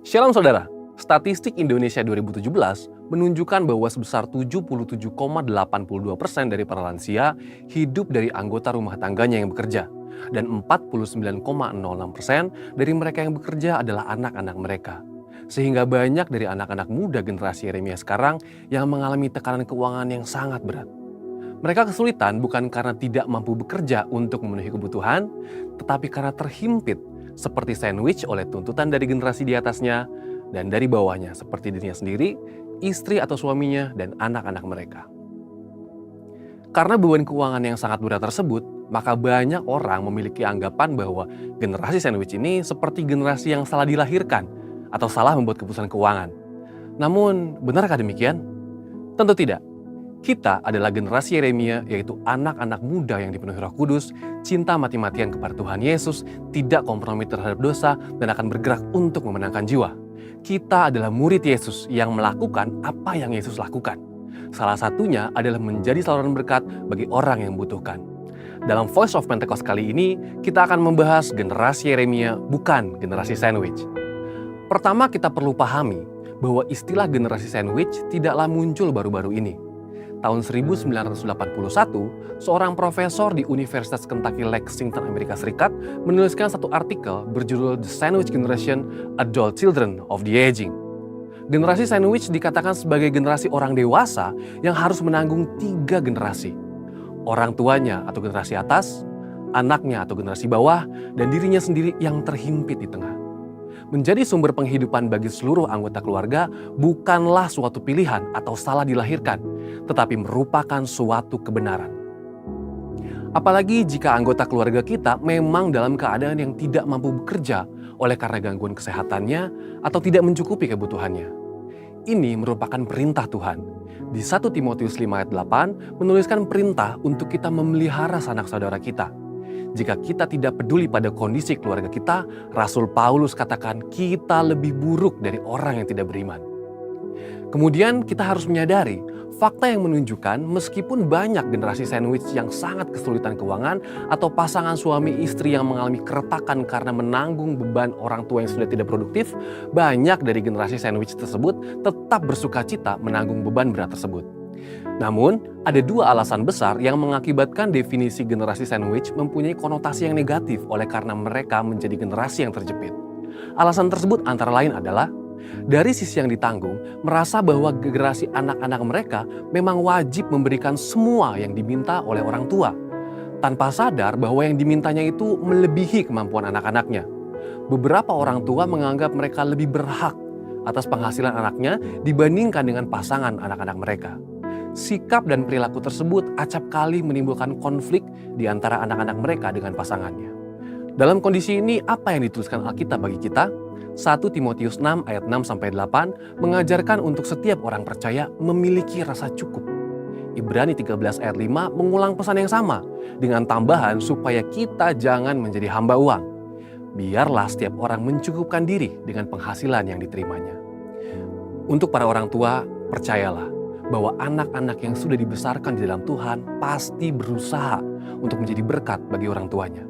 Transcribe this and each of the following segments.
Shalom saudara, statistik Indonesia 2017 menunjukkan bahwa sebesar 77,82% dari para lansia hidup dari anggota rumah tangganya yang bekerja. Dan 49,06% dari mereka yang bekerja adalah anak-anak mereka. Sehingga banyak dari anak-anak muda generasi Yeremia sekarang yang mengalami tekanan keuangan yang sangat berat. Mereka kesulitan bukan karena tidak mampu bekerja untuk memenuhi kebutuhan, tetapi karena terhimpit seperti sandwich oleh tuntutan dari generasi di atasnya dan dari bawahnya seperti dirinya sendiri, istri atau suaminya, dan anak-anak mereka. Karena beban keuangan yang sangat berat tersebut, maka banyak orang memiliki anggapan bahwa generasi sandwich ini seperti generasi yang salah dilahirkan atau salah membuat keputusan keuangan. Namun, benarkah demikian? Tentu tidak. Kita adalah generasi Yeremia, yaitu anak-anak muda yang dipenuhi Roh Kudus, cinta mati-matian kepada Tuhan Yesus, tidak kompromi terhadap dosa, dan akan bergerak untuk memenangkan jiwa. Kita adalah murid Yesus yang melakukan apa yang Yesus lakukan. Salah satunya adalah menjadi saluran berkat bagi orang yang membutuhkan. Dalam Voice of Pentecost kali ini, kita akan membahas generasi Yeremia, bukan generasi sandwich. Pertama, kita perlu pahami bahwa istilah generasi sandwich tidaklah muncul baru-baru ini. Tahun 1981, seorang profesor di Universitas Kentucky Lexington, Amerika Serikat, menuliskan satu artikel berjudul The Sandwich Generation, Adult Children of the Aging. Generasi sandwich dikatakan sebagai generasi orang dewasa yang harus menanggung 3 generasi. Orang tuanya atau generasi atas, anaknya atau generasi bawah, dan dirinya sendiri yang terhimpit di tengah. Menjadi sumber penghidupan bagi seluruh anggota keluarga bukanlah suatu pilihan atau salah dilahirkan, tetapi merupakan suatu kebenaran. Apalagi jika anggota keluarga kita memang dalam keadaan yang tidak mampu bekerja oleh karena gangguan kesehatannya atau tidak mencukupi kebutuhannya. Ini merupakan perintah Tuhan. Di 1 Timotius 5 ayat 8 menuliskan perintah untuk kita memelihara sanak saudara kita. Jika kita tidak peduli pada kondisi keluarga kita, Rasul Paulus katakan kita lebih buruk dari orang yang tidak beriman. Kemudian kita harus menyadari fakta yang menunjukkan meskipun banyak generasi sandwich yang sangat kesulitan keuangan atau pasangan suami istri yang mengalami keretakan karena menanggung beban orang tua yang sudah tidak produktif, banyak dari generasi sandwich tersebut tetap bersukacita menanggung beban berat tersebut. Namun, ada 2 alasan besar yang mengakibatkan definisi generasi sandwich mempunyai konotasi yang negatif oleh karena mereka menjadi generasi yang terjepit. Alasan tersebut antara lain adalah, dari sisi yang ditanggung, merasa bahwa generasi anak-anak mereka memang wajib memberikan semua yang diminta oleh orang tua, tanpa sadar bahwa yang dimintanya itu melebihi kemampuan anak-anaknya. Beberapa orang tua menganggap mereka lebih berhak atas penghasilan anaknya dibandingkan dengan pasangan anak-anak mereka. Sikap dan perilaku tersebut acap kali menimbulkan konflik di antara anak-anak mereka dengan pasangannya. Dalam kondisi ini, apa yang dituliskan Alkitab bagi kita? 1 Timotius 6 ayat 6-8 mengajarkan untuk setiap orang percaya memiliki rasa cukup. Ibrani 13 ayat 5 mengulang pesan yang sama dengan tambahan supaya kita jangan menjadi hamba uang. Biarlah setiap orang mencukupkan diri dengan penghasilan yang diterimanya. Untuk para orang tua, percayalah bahwa anak-anak yang sudah dibesarkan di dalam Tuhan pasti berusaha untuk menjadi berkat bagi orang tuanya.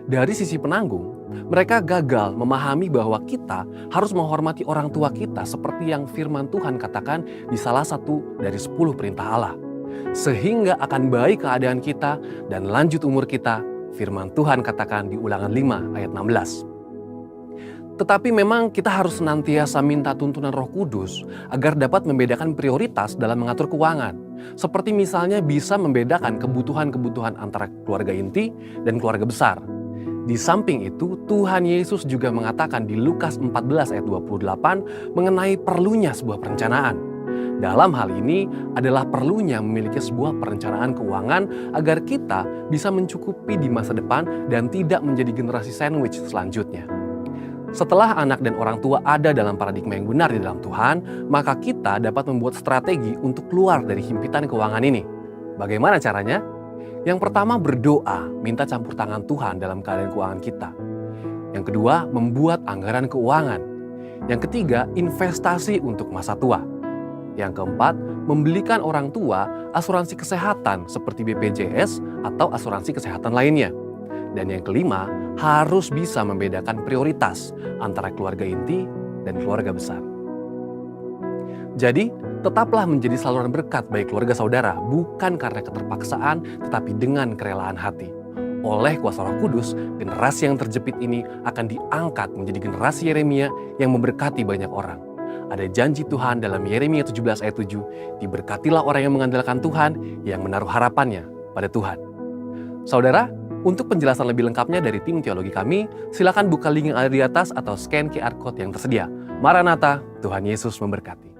Dari sisi penanggung, mereka gagal memahami bahwa kita harus menghormati orang tua kita seperti yang firman Tuhan katakan di salah satu dari 10 perintah Allah. Sehingga akan baik keadaan kita dan lanjut umur kita, firman Tuhan katakan di Ulangan 5 ayat 16. Tetapi memang kita harus senantiasa minta tuntunan Roh Kudus agar dapat membedakan prioritas dalam mengatur keuangan. Seperti misalnya bisa membedakan kebutuhan-kebutuhan antara keluarga inti dan keluarga besar. Di samping itu, Tuhan Yesus juga mengatakan di Lukas 14 ayat 28 mengenai perlunya sebuah perencanaan. Dalam hal ini adalah perlunya memiliki sebuah perencanaan keuangan agar kita bisa mencukupi di masa depan dan tidak menjadi generasi sandwich selanjutnya. Setelah anak dan orang tua ada dalam paradigma yang benar di dalam Tuhan, maka kita dapat membuat strategi untuk keluar dari himpitan keuangan ini. Bagaimana caranya? Yang pertama, berdoa, minta campur tangan Tuhan dalam keadaan keuangan kita. Yang kedua, membuat anggaran keuangan. Yang ketiga, investasi untuk masa tua. Yang keempat, membelikan orang tua asuransi kesehatan seperti BPJS atau asuransi kesehatan lainnya. Dan yang kelima, harus bisa membedakan prioritas antara keluarga inti dan keluarga besar. Jadi, tetaplah menjadi saluran berkat bagi keluarga saudara, bukan karena keterpaksaan, tetapi dengan kerelaan hati. Oleh kuasa Roh Kudus, generasi yang terjepit ini akan diangkat menjadi generasi Yeremia yang memberkati banyak orang. Ada janji Tuhan dalam Yeremia 17 ayat 7, diberkatilah orang yang mengandalkan Tuhan, yang menaruh harapannya pada Tuhan. Saudara, untuk penjelasan lebih lengkapnya dari tim teologi kami, silakan buka link yang ada di atas atau scan QR Code yang tersedia. Maranatha, Tuhan Yesus memberkati.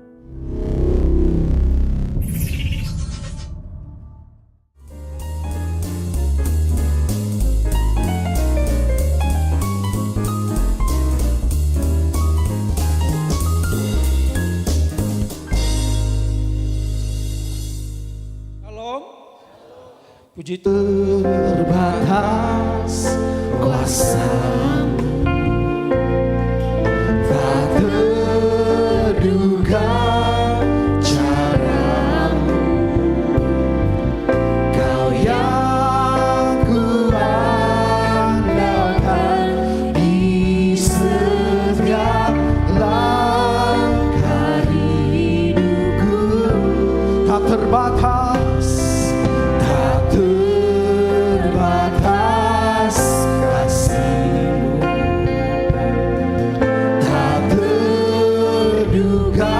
Puji terbatas kuasa-Mu, tak terduga cara-Mu, Kau yang kuandalkan di setiap langkah hidupku, tak terbatas. Terbatas kasih-Mu, tak terduga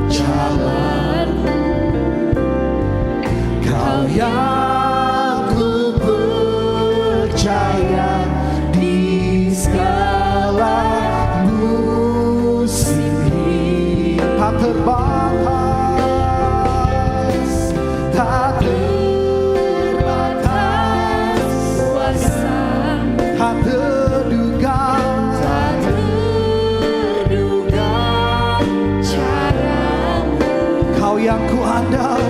jalan-Mu, Kau yang ku percaya di segala musim hidup, tak terbatas, tak yang ku andalkan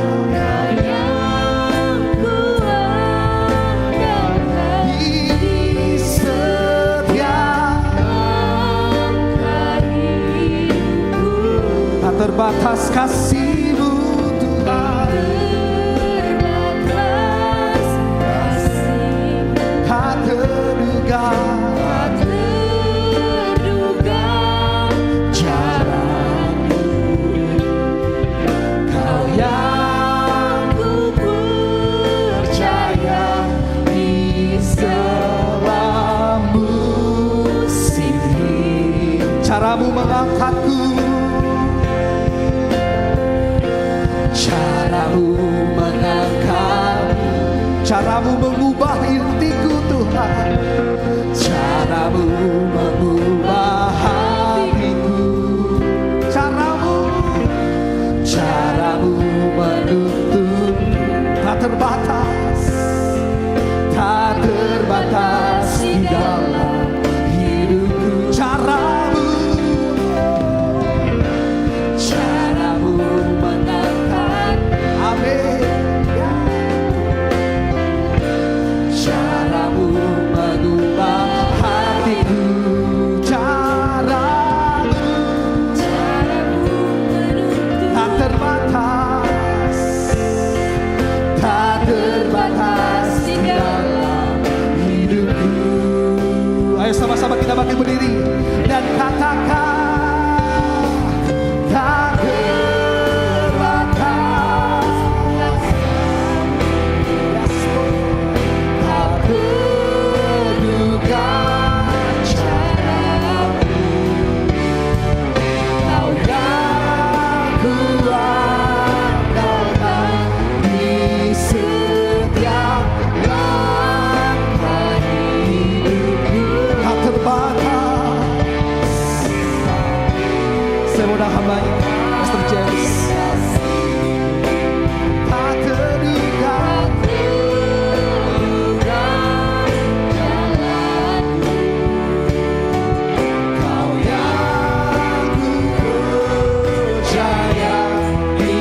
di setiap langkah hidupku, tak terbatas kasih-Mu Tuhan, terbatas kasih-Mu, tak terduga cara-Mu mengangkatku, cara-Mu mengangkatku, cara-Mu mengubah intiku Tuhan, cara-Mu mengubah hatiku, cara-Mu menuntun, tak terbatas, tak terbatas di dalam hidupku, cara-Mu mengangkat, amin, cara-Mu mengubah hatiku, cara-Mu menuntun, tak terbatas di dalam hidupku. Ayo sama-sama kita bangkit berdiri dan katakan, tak terbatas, tak terduga cara-Mu, Kau yang kuandalkan di setiap langkah hidupku, tak terbatas. Saya mau hamba-Nya, Pastor James, tak terduga jalan-Mu, Kau yang ku percaya di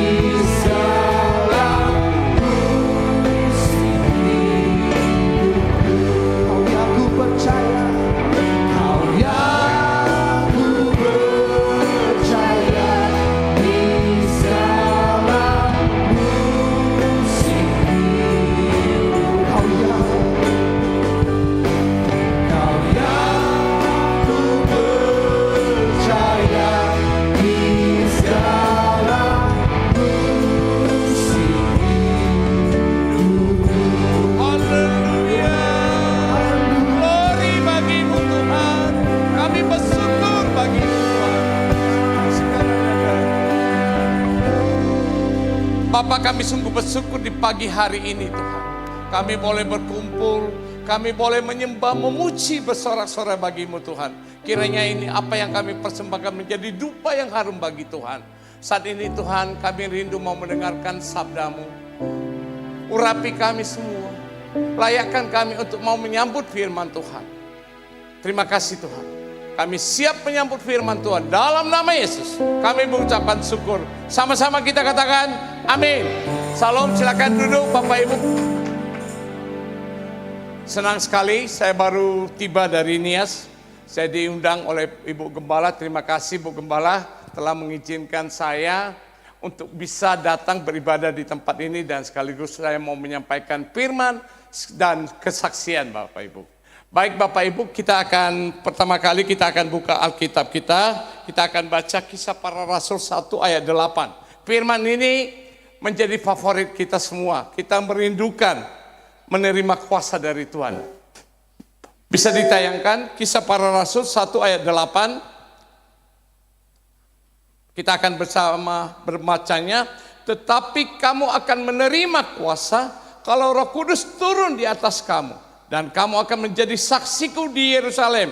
segala musim hidupku, Kau yang ku percaya, Kau yang ku percaya Bapa, kami sungguh bersyukur di pagi hari ini Tuhan. Kami boleh berkumpul, kami boleh menyembah, memuji bersorak-sorai bagimu Tuhan. Kiranya ini apa yang kami persembahkan menjadi dupa yang harum bagi Tuhan. Saat ini Tuhan, kami rindu mau mendengarkan sabdamu. Urapi kami semua, layakkan kami untuk mau menyambut firman Tuhan. Terima kasih Tuhan. Kami siap menyambut firman Tuhan dalam nama Yesus. Kami mengucapkan syukur. Sama-sama kita katakan amin. Salam, silakan duduk Bapak Ibu. Senang sekali saya baru tiba dari Nias. Saya diundang oleh Ibu Gembala. Terima kasih Bu Gembala telah mengizinkan saya untuk bisa datang beribadah di tempat ini. Dan sekaligus saya mau menyampaikan firman dan kesaksian Bapak Ibu. Baik Bapak Ibu, pertama kali kita akan buka Alkitab kita. Kita akan baca Kisah Para Rasul 1 ayat 8. Firman ini menjadi favorit kita semua. Kita merindukan menerima kuasa dari Tuhan. Bisa ditayangkan Kisah Para Rasul 1 ayat 8. Kita akan bersama berbacanya. Tetapi kamu akan menerima kuasa kalau Roh Kudus turun di atas kamu. Dan kamu akan menjadi saksiku di Yerusalem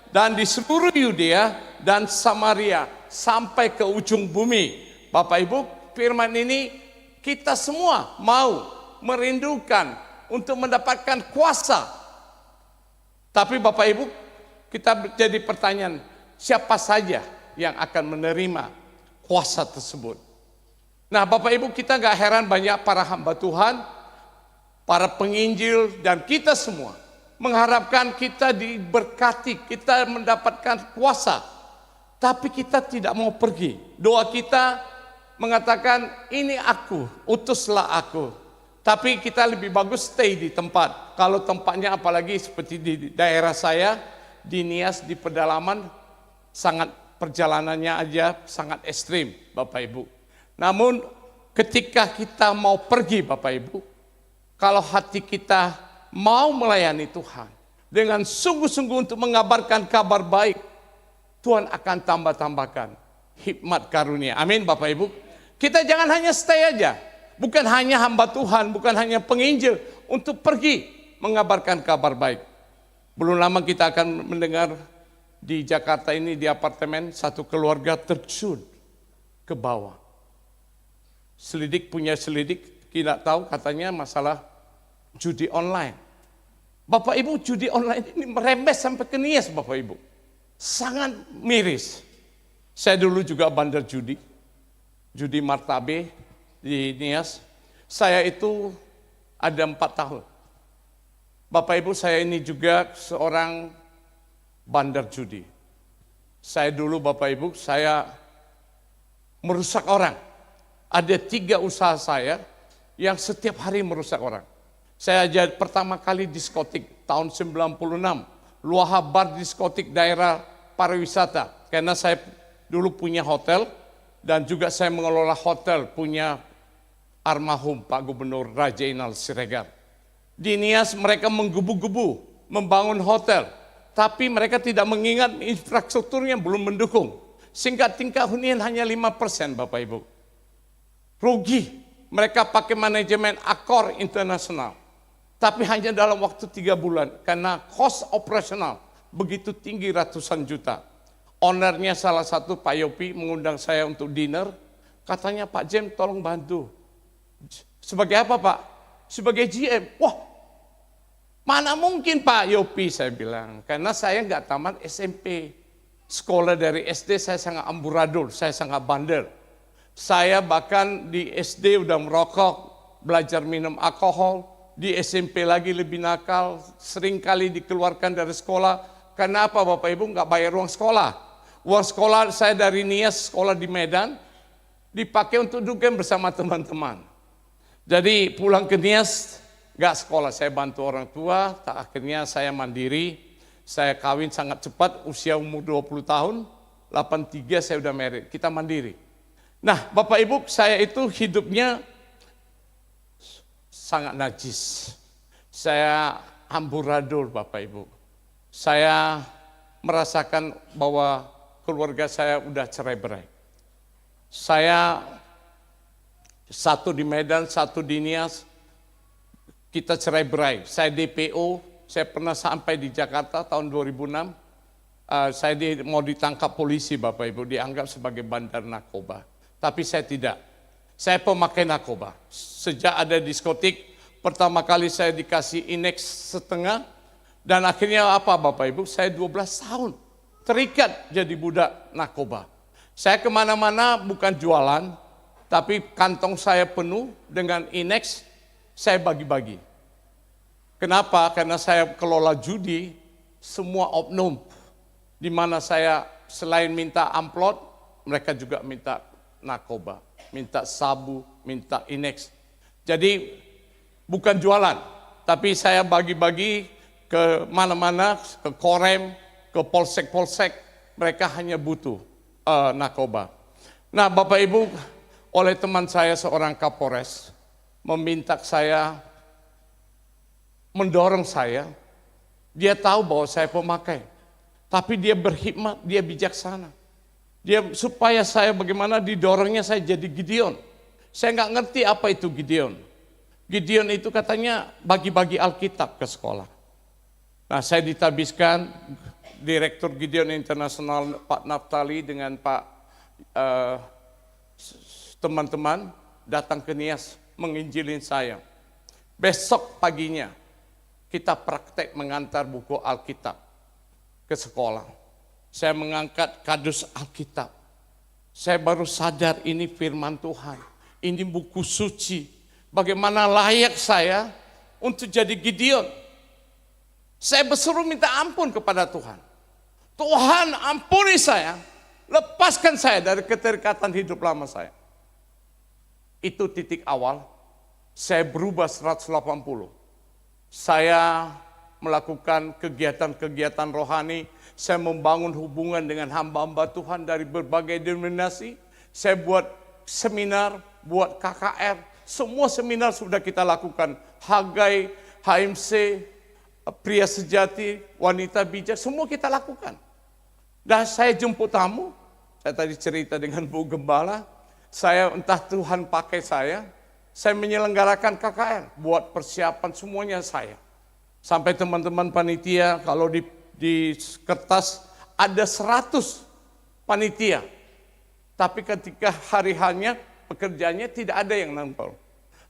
dan di seluruh Yudea dan Samaria sampai ke ujung bumi. Bapak Ibu, firman ini kita semua mau merindukan untuk mendapatkan kuasa. Tapi Bapak Ibu, kita jadi pertanyaan, siapa saja yang akan menerima kuasa tersebut? Nah Bapak Ibu, kita gak heran banyak para hamba Tuhan, para penginjil dan kita semua mengharapkan kita diberkati, kita mendapatkan kuasa. Tapi kita tidak mau pergi. Doa kita mengatakan ini aku, utuslah aku. Tapi kita lebih bagus stay di tempat. Kalau tempatnya apalagi seperti di daerah saya, di Nias, di pedalaman, sangat perjalanannya aja sangat ekstrim Bapak Ibu. Namun ketika kita mau pergi Bapak Ibu, kalau hati kita mau melayani Tuhan dengan sungguh-sungguh untuk mengabarkan kabar baik, Tuhan akan tambah-tambahkan hikmat karunia. Amin Bapak Ibu. Kita jangan hanya stay aja. Bukan hanya hamba Tuhan, bukan hanya penginjil. Untuk pergi mengabarkan kabar baik. Belum lama kita akan mendengar di Jakarta ini di apartemen satu keluarga terjun ke bawah. Selidik punya selidik. Tidak tahu katanya masalah judi online. Bapak Ibu, judi online ini merembes sampai ke Nias Bapak Ibu. Sangat miris. Saya dulu juga bandar judi martabe di Nias. Saya itu ada 4 tahun. Bapak Ibu, saya ini juga seorang bandar judi. Saya dulu Bapak Ibu, saya merusak orang. Ada 3 usaha saya yang setiap hari merusak orang. Saya aja pertama kali diskotik tahun 96, Luaha Bar diskotik daerah pariwisata. Karena saya dulu punya hotel dan juga saya mengelola hotel punya almarhum Pak Gubernur Raja Inal Siregar. Di Nias mereka menggebu-gebu membangun hotel, tapi mereka tidak mengingat infrastrukturnya belum mendukung. Sehingga tingkat hunian hanya 5% Bapak Ibu. Rugi. Mereka pakai manajemen Accor internasional. Tapi hanya dalam waktu 3 bulan. Karena cost operasional begitu tinggi ratusan juta. Ownernya salah satu Pak Yopi mengundang saya untuk dinner. Katanya Pak Jem tolong bantu. Sebagai apa Pak? Sebagai GM. Wah, mana mungkin Pak Yopi saya bilang. Karena saya nggak tamat SMP. Sekolah dari SD saya sangat amburadul, saya sangat bandel. Saya bahkan di SD udah merokok, belajar minum alkohol, di SMP lagi lebih nakal, sering kali dikeluarkan dari sekolah. Karena apa Bapak Ibu nggak bayar uang sekolah? Uang sekolah saya dari Nias, sekolah di Medan, dipakai untuk dugem bersama teman-teman. Jadi pulang ke Nias, nggak sekolah, saya bantu orang tua, akhirnya saya mandiri, saya kawin sangat cepat, usia umur 20 tahun, 83 saya udah married, kita mandiri. Nah, Bapak Ibu, saya itu hidupnya sangat najis. Saya amburadul, Bapak Ibu. Saya merasakan bahwa keluarga saya udah cerai-berai. Saya Satu di Medan, satu di Nias. Kita cerai-berai. Saya DPO, saya pernah sampai di Jakarta tahun 2006. Saya mau ditangkap polisi Bapak Ibu, dianggap sebagai bandar narkoba. Tapi saya tidak. Saya pemakai narkoba. Sejak ada diskotik, pertama kali saya dikasih Inex setengah. Dan akhirnya apa Bapak Ibu? Saya 12 tahun terikat jadi budak narkoba. Saya kemana-mana bukan jualan, tapi kantong saya penuh dengan Inex, saya bagi-bagi. Kenapa? Karena saya kelola judi, semua oknum. Di mana saya selain minta amplop, mereka juga minta narkoba, minta sabu, minta Inex. Jadi bukan jualan, tapi saya bagi-bagi ke mana-mana, ke Korem, ke polsek-polsek, mereka hanya butuh narkoba. Nah Bapak Ibu, oleh teman saya seorang Kapolres, meminta saya, mendorong saya, dia tahu bahwa saya pemakai, tapi dia berhikmat, dia bijaksana. Dia supaya saya bagaimana didorongnya saya jadi Gideon. Saya nggak ngerti apa itu Gideon. Gideon itu katanya bagi-bagi Alkitab ke sekolah. Nah saya ditabiskan, Direktur Gideon Internasional Pak Naftali dengan Pak teman-teman datang ke Nias menginjilin saya. Besok paginya kita praktek mengantar buku Alkitab ke sekolah. Saya mengangkat kardus Alkitab. Saya baru sadar ini firman Tuhan. Ini buku suci. Bagaimana layak saya untuk jadi Gideon. Saya berseru minta ampun kepada Tuhan. Tuhan ampuni saya. Lepaskan saya dari keterikatan hidup lama saya. Itu titik awal. Saya berubah 180. Saya melakukan kegiatan-kegiatan rohani. Saya membangun hubungan dengan hamba-hamba Tuhan dari berbagai denominasi. Saya buat seminar, buat KKR. Semua seminar sudah kita lakukan. Hagai, HMC, Pria Sejati, Wanita Bijak, semua kita lakukan. Dan saya jemput tamu, saya tadi cerita dengan Bu Gembala, saya entah Tuhan pakai saya menyelenggarakan KKR, buat persiapan semuanya saya. Sampai teman-teman panitia, kalau di kertas ada 100 panitia. Tapi ketika hari-harinya, pekerjaannya tidak ada yang nampol.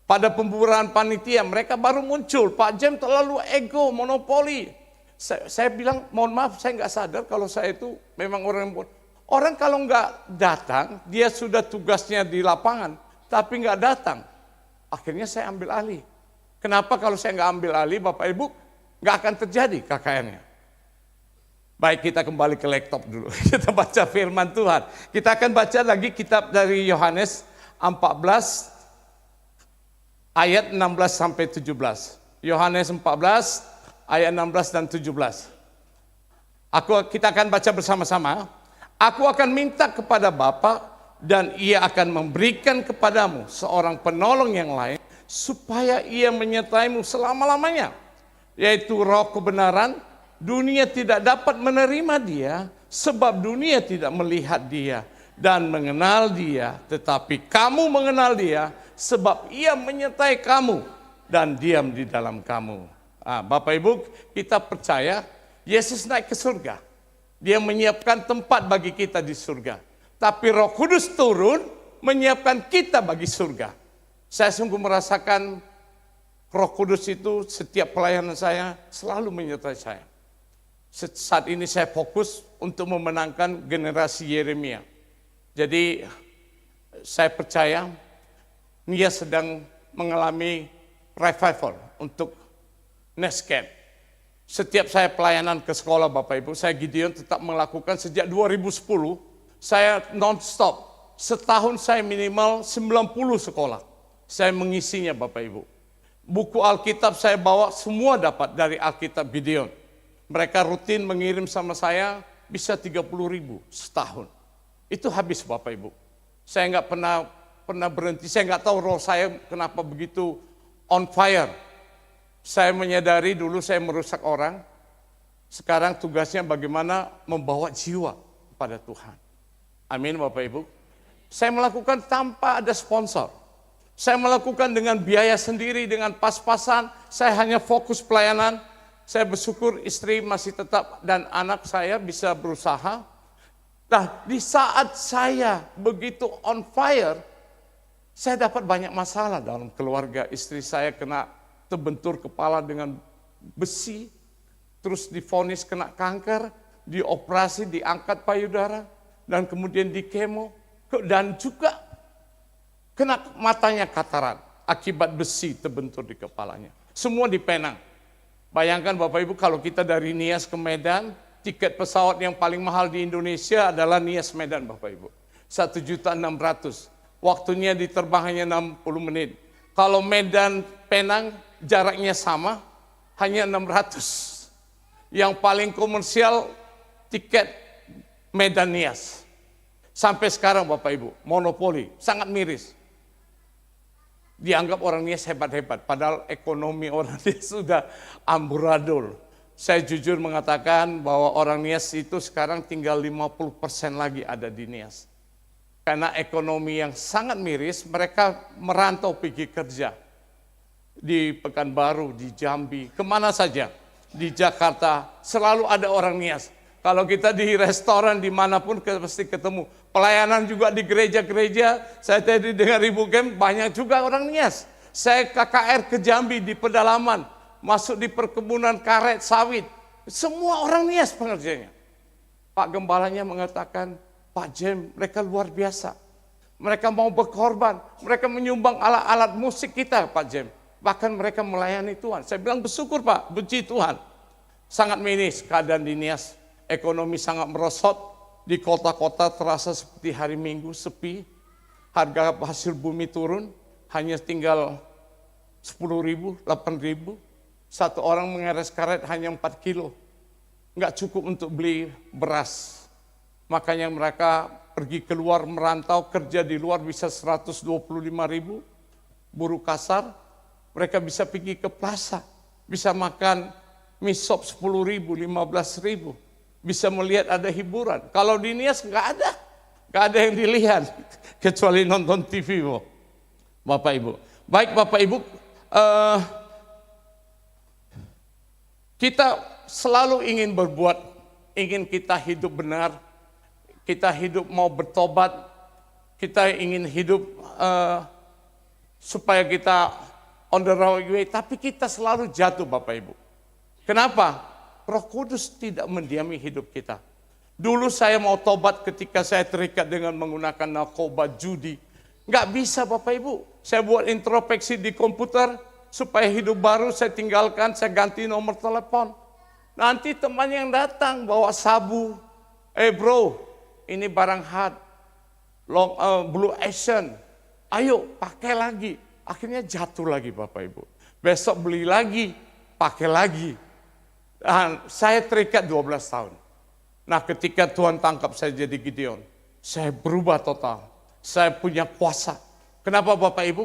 Pada pembubaran panitia, mereka baru muncul. Pak Jem terlalu ego, monopoli. Saya bilang, mohon maaf, saya nggak sadar kalau saya itu memang orang kalau nggak datang, dia sudah tugasnya di lapangan, tapi nggak datang. Akhirnya saya ambil alih. Kenapa kalau saya nggak ambil alih, Bapak Ibu, nggak akan terjadi KKN-nya. Baik, kita kembali ke laptop dulu. Kita baca firman Tuhan. Kita akan baca lagi kitab dari Yohanes 14, ayat 16 sampai 17. Yohanes 14 ayat 16 dan 17. Kita akan baca bersama-sama. Aku akan minta kepada Bapa dan Ia akan memberikan kepadamu seorang penolong yang lain supaya Ia menyertaimu selama-lamanya, yaitu Roh kebenaran. Dunia tidak dapat menerima Dia sebab dunia tidak melihat Dia dan mengenal Dia, tetapi kamu mengenal Dia sebab Ia menyertai kamu dan diam di dalam kamu. Bapak Ibu, kita percaya Yesus naik ke surga. Dia menyiapkan tempat bagi kita di surga. Tapi Roh Kudus turun menyiapkan kita bagi surga. Saya sungguh merasakan Roh Kudus itu setiap pelayanan saya selalu menyertai saya. Saat ini saya fokus untuk memenangkan generasi Yeremia. Jadi saya percaya dia sedang mengalami revival untuk next camp. Setiap saya pelayanan ke sekolah Bapak Ibu, saya Gideon tetap melakukan sejak 2010, saya non-stop. Setahun saya minimal 90 sekolah. Saya mengisinya Bapak Ibu. Buku Alkitab saya bawa semua dapat dari Alkitab Gideon. Mereka rutin mengirim sama saya bisa 30.000 setahun. Itu habis Bapak Ibu. Saya nggak pernah berhenti, saya nggak tahu roh saya kenapa begitu on fire. Saya menyadari dulu saya merusak orang, sekarang tugasnya bagaimana membawa jiwa kepada Tuhan. Amin Bapak Ibu. Saya melakukan tanpa ada sponsor. Saya melakukan dengan biaya sendiri, dengan pas-pasan. Saya hanya fokus pelayanan. Saya bersyukur istri masih tetap dan anak saya bisa berusaha. Nah, di saat saya begitu on fire, saya dapat banyak masalah dalam keluarga. Istri saya kena terbentur kepala dengan besi, terus divonis kena kanker, dioperasi, diangkat payudara, dan kemudian di kemo, dan juga kena matanya katarak akibat besi terbentur di kepalanya. Semua di Penang. Bayangkan Bapak Ibu, kalau kita dari Nias ke Medan, tiket pesawat yang paling mahal di Indonesia adalah Nias Medan Bapak Ibu. 1.600.000. Waktunya diterbang hanya 60 menit. Kalau Medan Penang jaraknya sama, hanya 600. Yang paling komersial tiket Medan Nias. Sampai sekarang Bapak Ibu, monopoli, sangat miris. Dianggap orang Nias hebat-hebat, padahal ekonomi orang Nias sudah amburadul. Saya jujur mengatakan bahwa orang Nias itu sekarang tinggal 50% lagi ada di Nias. Karena ekonomi yang sangat miris, mereka merantau pergi kerja. Di Pekanbaru, di Jambi, kemana saja. Di Jakarta, selalu ada orang Nias. Kalau kita di restoran dimanapun pasti ketemu. Pelayanan juga di gereja-gereja. Saya tadi dengar Ibu Gem, banyak juga orang Nias. Saya KKR ke Jambi di pedalaman. Masuk di perkebunan karet, sawit. Semua orang Nias pengerjanya. Pak Gembalanya mengatakan, Pak Jem, mereka luar biasa. Mereka mau berkorban. Mereka menyumbang alat-alat musik kita, Pak Jem. Bahkan mereka melayani Tuhan. Saya bilang bersyukur Pak, puji Tuhan. Sangat miris keadaan di Nias. Ekonomi sangat merosot, di kota-kota terasa seperti hari Minggu sepi, harga hasil bumi turun, hanya tinggal 10.000, 8.000, satu orang mengeres karet hanya 4 kilo, nggak cukup untuk beli beras. Makanya mereka pergi keluar merantau, kerja di luar bisa 125.000, buruh kasar, mereka bisa pergi ke plaza, bisa makan mie sop 10.000, 15.000. Bisa melihat ada hiburan. Kalau di Nias nggak ada yang dilihat kecuali nonton TV, Bapak Ibu. Baik Bapak Ibu, kita selalu ingin berbuat, ingin kita hidup benar, kita hidup mau bertobat, kita ingin hidup supaya kita on the right way, tapi kita selalu jatuh Bapak Ibu. Kenapa? Roh Kudus tidak mendiami hidup kita. Dulu saya mau tobat ketika saya terikat dengan menggunakan narkoba, judi. Nggak bisa Bapak Ibu. Saya buat introspeksi di komputer, supaya hidup baru saya tinggalkan, saya ganti nomor telepon. Nanti teman yang datang bawa sabu. Bro, ini barang hard. Blue Action. Ayo pakai lagi. Akhirnya jatuh lagi Bapak Ibu. Besok beli lagi, pakai lagi. Dan saya terikat 12 tahun. Nah ketika Tuhan tangkap saya jadi Gideon, saya berubah total. Saya punya kuasa. Kenapa Bapak Ibu?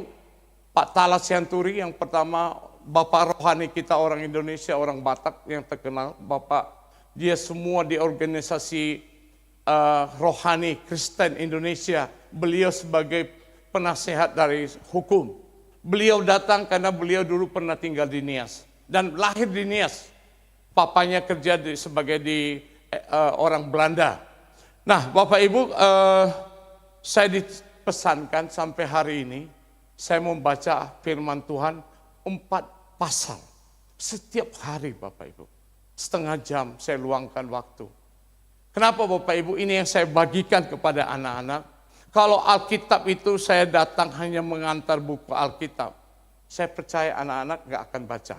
Pak Talas Yanturi yang pertama, Bapak rohani kita orang Indonesia, orang Batak yang terkenal. Bapak, dia semua di organisasi rohani Kristen Indonesia. Beliau sebagai penasehat dari hukum. Beliau datang karena beliau dulu pernah tinggal di Nias. Dan lahir di Nias. Papanya kerja sebagai orang Belanda. Nah Bapak Ibu, saya dipesankan sampai hari ini, saya membaca firman Tuhan 4 pasal. Setiap hari Bapak Ibu. Setengah jam saya luangkan waktu. Kenapa Bapak Ibu? Ini yang saya bagikan kepada anak-anak. Kalau Alkitab itu saya datang hanya mengantar buku Alkitab. Saya percaya anak-anak gak akan baca.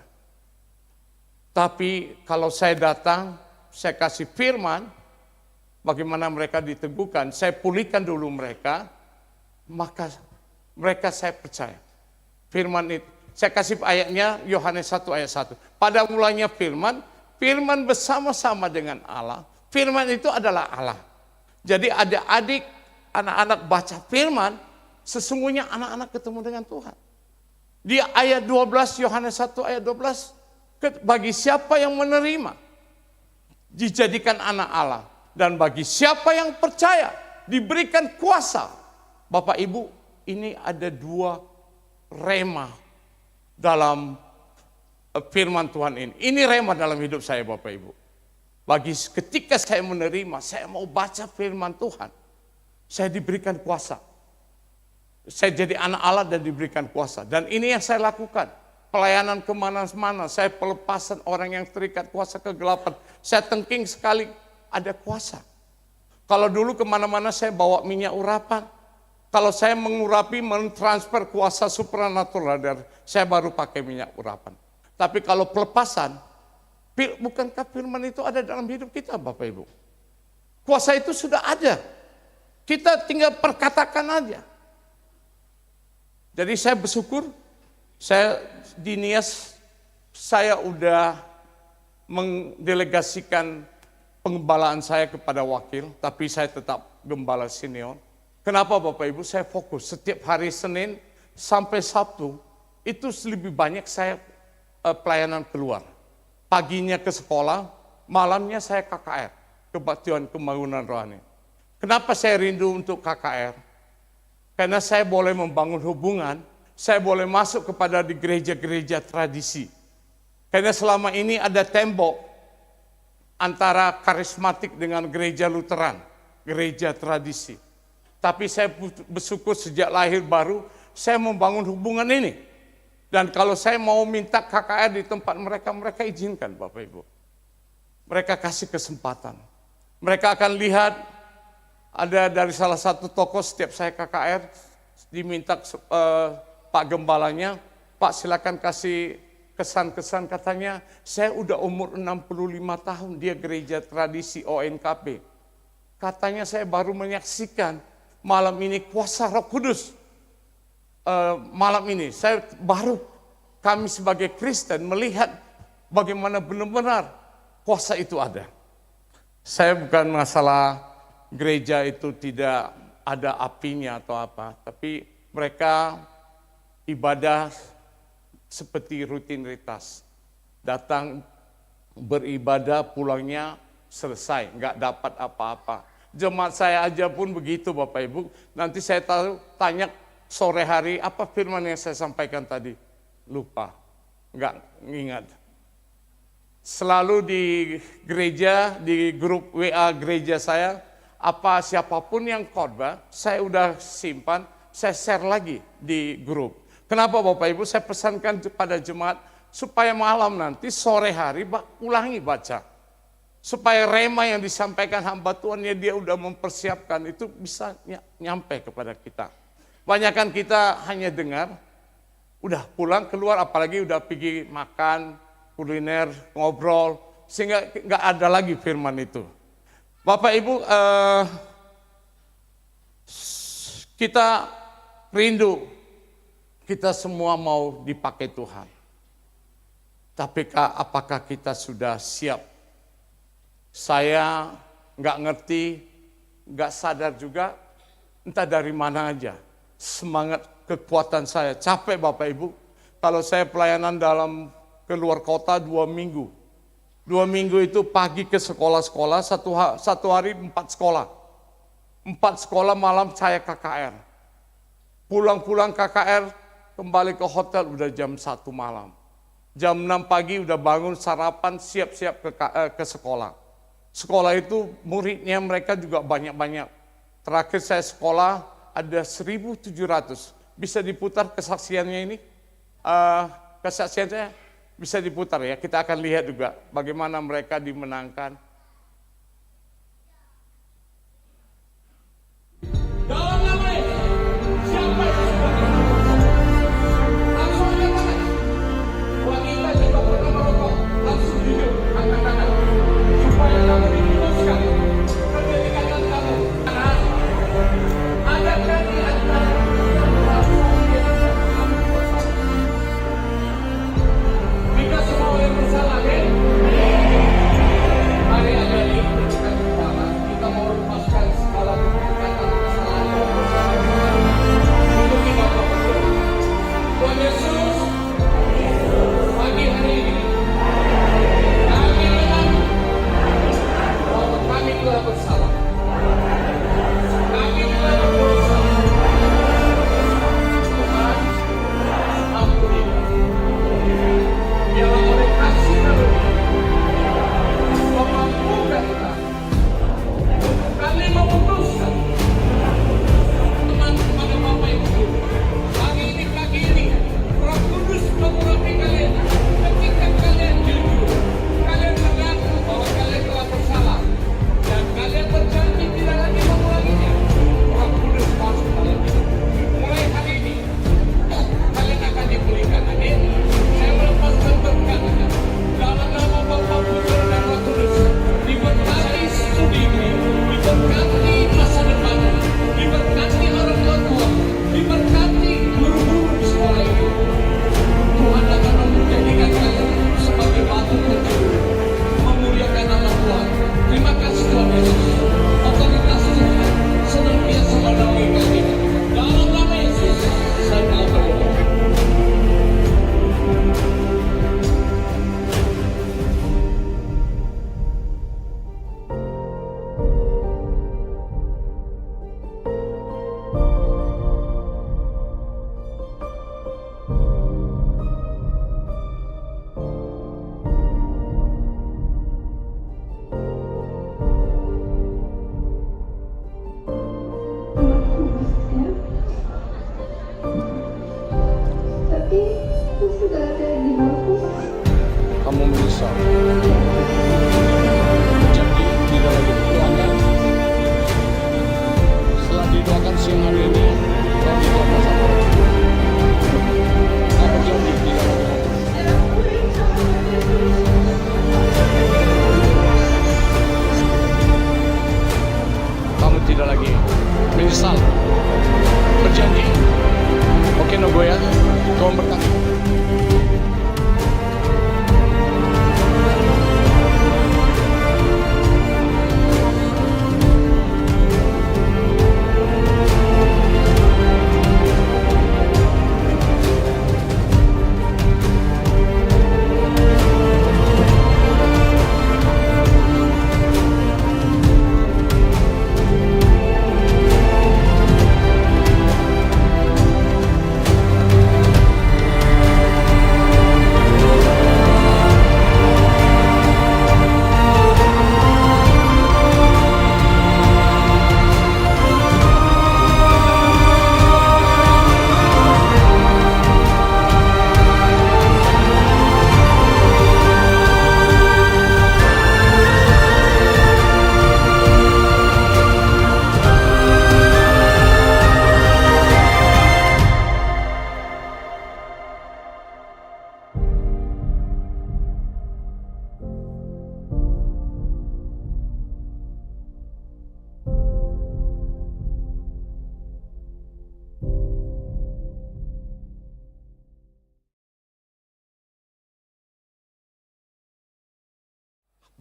Tapi kalau saya datang, saya kasih firman, bagaimana mereka diteguhkan, saya pulihkan dulu mereka, maka mereka saya percaya. Firman itu, saya kasih ayatnya Yohanes 1 ayat 1. Pada mulanya firman bersama-sama dengan Allah, firman itu adalah Allah. Jadi adik-adik, anak-anak baca firman, sesungguhnya anak-anak ketemu dengan Tuhan. Di ayat 12, Yohanes 1 ayat 12, bagi siapa yang menerima, dijadikan anak Allah. Dan bagi siapa yang percaya, diberikan kuasa. Bapak Ibu, ini ada 2 rema dalam firman Tuhan ini. Ini rema dalam hidup saya Bapak Ibu. Ketika saya menerima, saya mau baca firman Tuhan. Saya diberikan kuasa. Saya jadi anak Allah dan diberikan kuasa. Dan ini yang saya lakukan. Pelayanan kemana-mana, saya pelepasan orang yang terikat kuasa kegelapan. Saya tengking sekali, ada kuasa. Kalau dulu kemana-mana saya bawa minyak urapan. Kalau saya mengurapi, mentransfer kuasa supranatural, saya baru pakai minyak urapan. Tapi kalau pelepasan, bukankah firman itu ada dalam hidup kita Bapak Ibu? Kuasa itu sudah ada. Kita tinggal perkatakan aja. Jadi saya bersyukur, saya di Nias, saya udah mendelegasikan pengembalaan saya kepada wakil, tapi saya tetap gembala senior. Kenapa Bapak Ibu? Saya fokus setiap hari Senin sampai Sabtu, itu lebih banyak saya pelayanan keluar. Paginya ke sekolah, malamnya saya KKR, Kebaktian Pembangunan Rohani. Kenapa saya rindu untuk KKR? Karena saya boleh membangun hubungan, saya boleh masuk kepada di gereja-gereja tradisi. Karena selama ini ada tembok antara karismatik dengan gereja Lutheran, gereja tradisi. Tapi saya bersyukur sejak lahir baru, saya membangun hubungan ini. Dan kalau saya mau minta KKR di tempat mereka, mereka izinkan Bapak Ibu. Mereka kasih kesempatan. Mereka akan lihat, ada dari salah satu toko setiap saya KKR, diminta Pak Gembalanya, Pak silakan kasih kesan-kesan, katanya, saya udah umur 65 tahun, dia gereja tradisi ONKP. Katanya saya baru menyaksikan malam ini kuasa Roh Kudus. Malam ini kami sebagai Kristen melihat bagaimana benar-benar kuasa itu ada. Saya bukan masalah gereja itu tidak ada apinya atau apa, tapi mereka ibadah seperti rutinitas. Datang beribadah, pulangnya selesai, nggak dapat apa-apa. Jemaat saya aja pun begitu Bapak Ibu. Nanti saya tanya sore hari, apa firman yang saya sampaikan tadi? Lupa, enggak ingat. Selalu di gereja, di grup WA gereja saya, siapapun yang khotbah, saya udah simpan, saya share lagi di grup. Kenapa Bapak Ibu? Saya pesankan kepada jemaat, supaya malam nanti, sore hari, ulangi baca. Supaya rema yang disampaikan hamba Tuhan, dia udah mempersiapkan, itu bisa nyampe kepada kita. Banyakan kita hanya dengar, udah pulang keluar, apalagi udah pergi makan, kuliner, ngobrol, sehingga nggak ada lagi firman itu. Bapak Ibu, kita rindu, kita semua mau dipakai Tuhan. Tapi apakah kita sudah siap? Saya nggak ngerti, nggak sadar juga, entah dari mana aja. Semangat kekuatan saya, capek Bapak Ibu. Kalau saya pelayanan keluar kota 2 minggu. 2 minggu itu pagi ke sekolah-sekolah, satu hari 4 sekolah. 4 sekolah malam saya KKR. Pulang-pulang KKR, kembali ke hotel udah jam 1 malam. Jam 6 pagi udah bangun sarapan, siap-siap ke sekolah. Sekolah itu muridnya mereka juga banyak-banyak. Terakhir saya sekolah ada 1.700. Bisa diputar kesaksiannya ini? Kesaksiannya bisa diputar ya. Kita akan lihat juga bagaimana mereka dimenangkan. Dalam nama Yesus, siapa yang sudah langsung angkat tangan. Wanita juga pernah merokok, langsung jujur angkat tangan. Supaya kamu dikuduskan. Kedekatan kamu. Adakah di antara kita semua yang bersalah, kan? Mari adik-adik kita bersama, kita mau lepaskan segala kedekatan kesalahan. Untuk kita berdoa. Tuhan Yesus, pagi hari ini kami mengaku bahwa kami telah bersalah. Kami telah bersalah. Tuhan,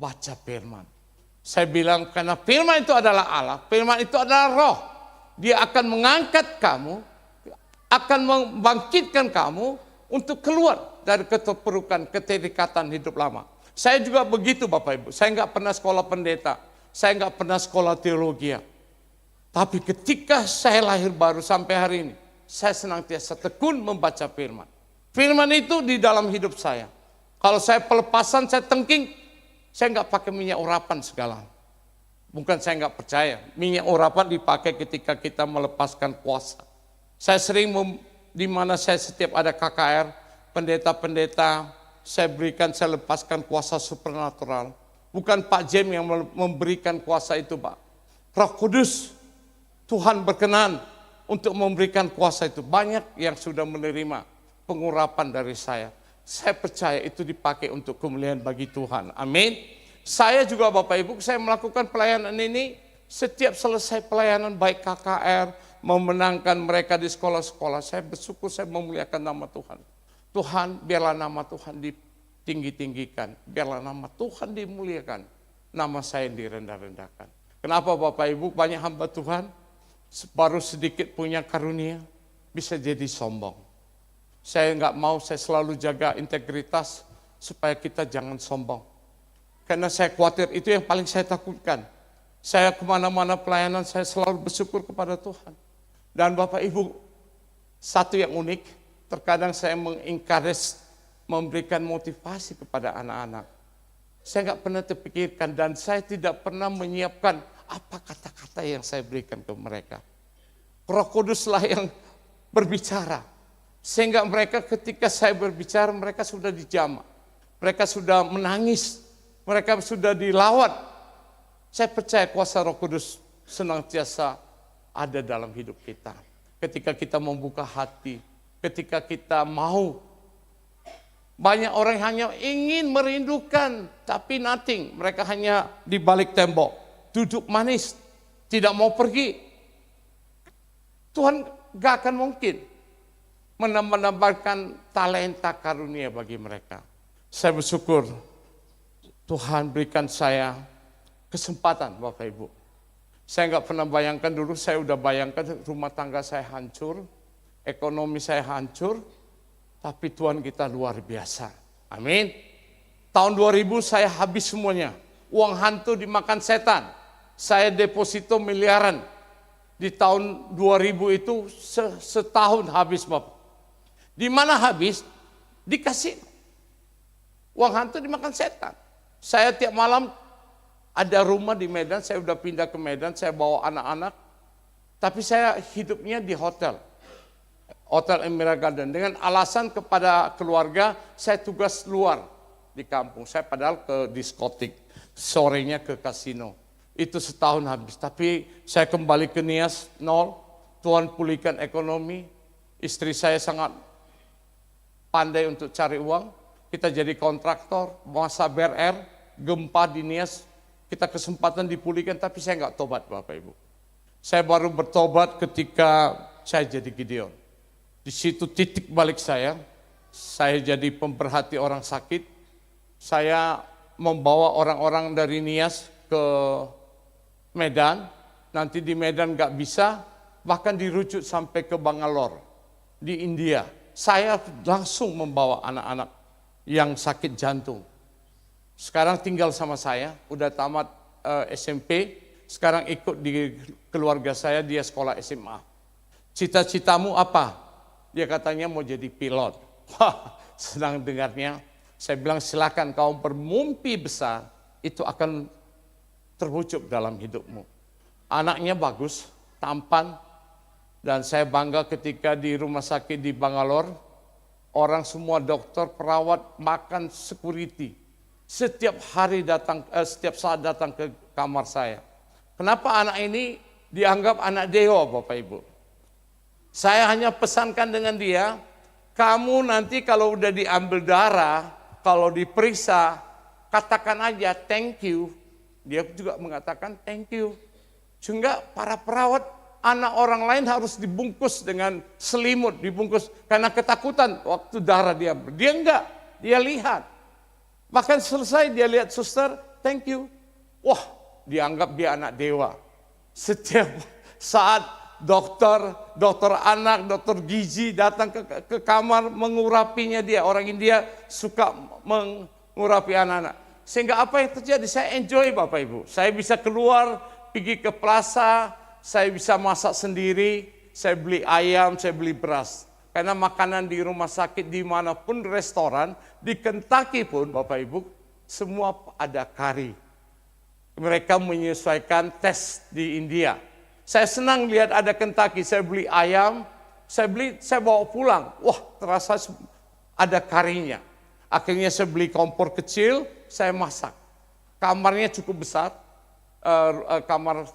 baca firman. Saya bilang karena firman itu adalah Allah, firman itu adalah roh. Dia akan mengangkat kamu, akan membangkitkan kamu untuk keluar dari keterpurukan, keterikatan hidup lama. Saya juga begitu Bapak Ibu, saya nggak pernah sekolah pendeta, saya nggak pernah sekolah teologi. Tapi ketika saya lahir baru sampai hari ini, saya senantiasa tekun membaca firman. Firman itu di dalam hidup saya. Kalau saya pelepasan, saya tengking, saya nggak pakai minyak urapan segala. Bukan saya nggak percaya, minyak urapan dipakai ketika kita melepaskan kuasa. Saya sering di mana saya setiap ada KKR, pendeta-pendeta, saya lepaskan kuasa supernatural. Bukan Pak Jem yang memberikan kuasa itu Pak. Roh Kudus, Tuhan berkenan untuk memberikan kuasa itu. Banyak yang sudah menerima pengurapan dari saya. Saya percaya itu dipakai untuk kemuliaan bagi Tuhan. Amin. Saya juga Bapak Ibu, saya melakukan pelayanan ini. Setiap selesai pelayanan baik KKR, memenangkan mereka di sekolah-sekolah, saya bersyukur, saya memuliakan nama Tuhan. Tuhan, biarlah nama Tuhan ditinggi-tinggikan. Biarlah nama Tuhan dimuliakan. Nama saya yang direndah-rendahkan. Kenapa Bapak Ibu banyak hamba Tuhan, baru sedikit punya karunia, bisa jadi sombong. Saya nggak mau, saya selalu jaga integritas supaya kita jangan sombong. Karena saya khawatir, itu yang paling saya takutkan. Saya kemana-mana pelayanan, saya selalu bersyukur kepada Tuhan. Dan Bapak Ibu, satu yang unik, terkadang saya mengencourage, memberikan motivasi kepada anak-anak. Saya nggak pernah terpikirkan dan saya tidak pernah menyiapkan apa kata-kata yang saya berikan ke mereka. Roh Kuduslah yang berbicara. Sehingga mereka ketika saya berbicara, mereka sudah dijamah. Mereka sudah menangis. Mereka sudah dilawat. Saya percaya kuasa Roh Kudus senantiasa ada dalam hidup kita. Ketika kita membuka hati, ketika kita mau. Banyak orang hanya ingin merindukan, tapi nothing. Mereka hanya di balik tembok, duduk manis, tidak mau pergi. Tuhan gak akan mungkin menambahkan talenta karunia bagi mereka. Saya bersyukur Tuhan berikan saya kesempatan Bapak Ibu. Saya nggak pernah bayangkan dulu, saya udah bayangkan rumah tangga saya hancur, ekonomi saya hancur, tapi Tuhan kita luar biasa. Amin. Tahun 2000 saya habis semuanya, uang hantu dimakan setan, saya deposito miliaran. Di tahun 2000 itu setahun habis Bapak. Di mana habis? Di kasino. Uang hantu dimakan setan. Saya tiap malam ada rumah di Medan, saya udah pindah ke Medan, saya bawa anak-anak. Tapi saya hidupnya di hotel. Hotel Emerald Garden. Dengan alasan kepada keluarga, saya tugas luar di kampung. Saya padahal ke diskotik, sorenya ke kasino. Itu setahun habis. Tapi saya kembali ke Nias, nol. Tuhan pulihkan ekonomi. Istri saya sangat pandai untuk cari uang, kita jadi kontraktor, masa BRR, gempa di Nias, kita kesempatan dipulihkan, tapi saya nggak tobat Bapak Ibu. Saya baru bertobat ketika saya jadi Gideon. Di situ titik balik saya jadi pemerhati orang sakit, saya membawa orang-orang dari Nias ke Medan, nanti di Medan nggak bisa, bahkan dirujuk sampai ke Bangalore, di India. Saya langsung membawa anak-anak yang sakit jantung. Sekarang tinggal sama saya, udah tamat SMP, sekarang ikut di keluarga saya, dia sekolah SMA. Cita-citamu apa? Dia katanya mau jadi pilot. Wah, senang dengarnya. Saya bilang silakan kau bermimpi besar, itu akan terwujud dalam hidupmu. Anaknya bagus, tampan, dan saya bangga ketika di rumah sakit di Bangalore, orang semua dokter, perawat, makan, security. Setiap hari datang, setiap saat datang ke kamar saya. Kenapa anak ini dianggap anak dewa Bapak Ibu? Saya hanya pesankan dengan dia, kamu nanti kalau udah diambil darah, kalau diperiksa, katakan aja thank you. Dia juga mengatakan thank you. Sehingga para perawat, anak orang lain harus dibungkus dengan selimut, dibungkus karena ketakutan waktu darah dia enggak, dia lihat. Bahkan selesai dia lihat suster, thank you. Wah, dianggap dia anak dewa. Setiap saat dokter anak, dokter gizi datang ke kamar mengurapinya dia. Orang India suka mengurapi anak-anak. Sehingga apa yang terjadi? Saya enjoy Bapak Ibu. Saya bisa keluar, pergi ke plaza, saya bisa masak sendiri, saya beli ayam, saya beli beras. Karena makanan di rumah sakit, dimanapun restoran, di Kentucky pun Bapak Ibu, semua ada kari. Mereka menyesuaikan tes di India. Saya senang lihat ada Kentucky, saya beli ayam, saya bawa pulang. Wah, terasa ada karinya. Akhirnya saya beli kompor kecil, saya masak. Kamarnya cukup besar, kamar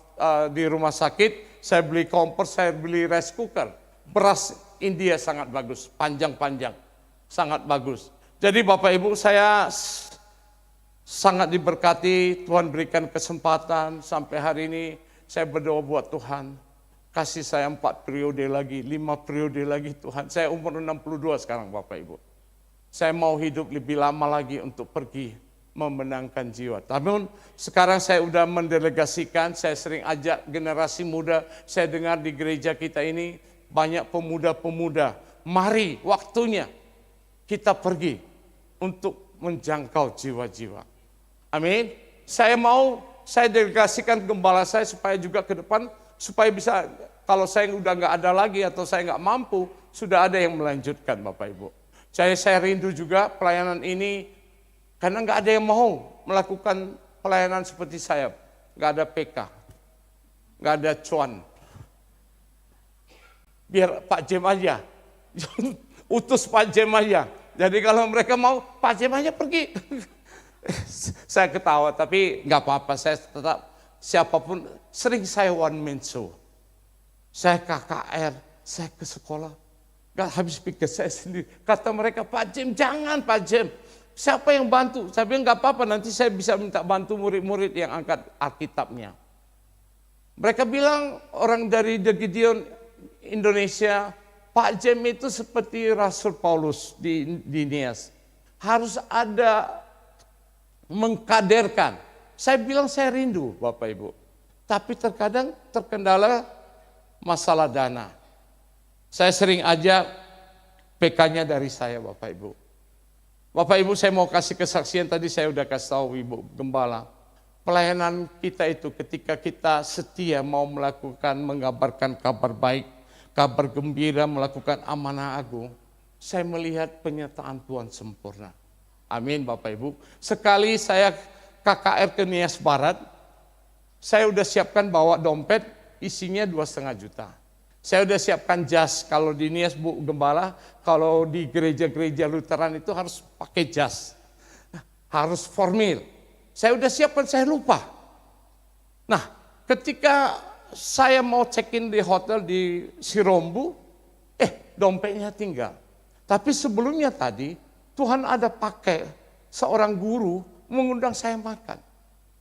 di rumah sakit, saya beli kompor, saya beli rice cooker. Beras India sangat bagus, panjang-panjang, sangat bagus. Jadi Bapak Ibu, saya sangat diberkati, Tuhan berikan kesempatan sampai hari ini. Saya berdoa buat Tuhan, kasih saya 4 periode lagi, 5 periode lagi Tuhan. Saya umur 62 sekarang Bapak Ibu. Saya mau hidup lebih lama lagi untuk pergi memenangkan jiwa. Namun sekarang saya sudah mendelegasikan, saya sering ajak generasi muda, saya dengar di gereja kita ini banyak pemuda-pemuda. Mari waktunya kita pergi untuk menjangkau jiwa-jiwa. Amin. Saya delegasikan gembala saya supaya juga ke depan, supaya bisa, kalau saya udah nggak ada lagi atau saya nggak mampu, sudah ada yang melanjutkan Bapak Ibu. Saya rindu juga pelayanan ini, karena nggak ada yang mau melakukan pelayanan seperti saya. Nggak ada PK, nggak ada cuan. Biar Pak Jem aja, utus Pak Jem aja. Jadi kalau mereka mau, Pak Jem aja pergi. Saya ketawa, tapi nggak apa-apa, saya tetap siapapun, sering saya one man show. Saya KKR, saya ke sekolah, nggak habis pikir saya sendiri. Kata mereka, Pak Jem, jangan Pak Jem, siapa yang bantu? Saya bilang nggak apa-apa, nanti saya bisa minta bantu murid-murid yang angkat Alkitabnya. Mereka bilang, orang dari The Gideon Indonesia, Pak Jem itu seperti Rasul Paulus di Nias. Harus ada mengkaderkan. Saya bilang saya rindu Bapak Ibu. Tapi terkadang terkendala masalah dana. Saya sering ajak PK-nya dari saya Bapak Ibu. Bapak Ibu, saya mau kasih kesaksian, tadi saya udah kasih tahu Ibu Gembala. Pelayanan kita itu ketika kita setia mau melakukan, mengabarkan kabar baik, kabar gembira, melakukan amanah agung, saya melihat penyertaan Tuhan sempurna. Amin Bapak Ibu. Sekali saya KKR ke Nias Barat, saya udah siapkan bawa dompet, isinya 2,5 juta. Saya udah siapkan jas, kalau di Nias Bu Gembala, kalau di gereja-gereja Lutheran itu harus pakai jas. Harus formal. Saya udah siapkan, saya lupa. Nah, ketika saya mau check-in di hotel di Sirombu, dompetnya tinggal. Tapi sebelumnya tadi, Tuhan ada pakai seorang guru mengundang saya makan.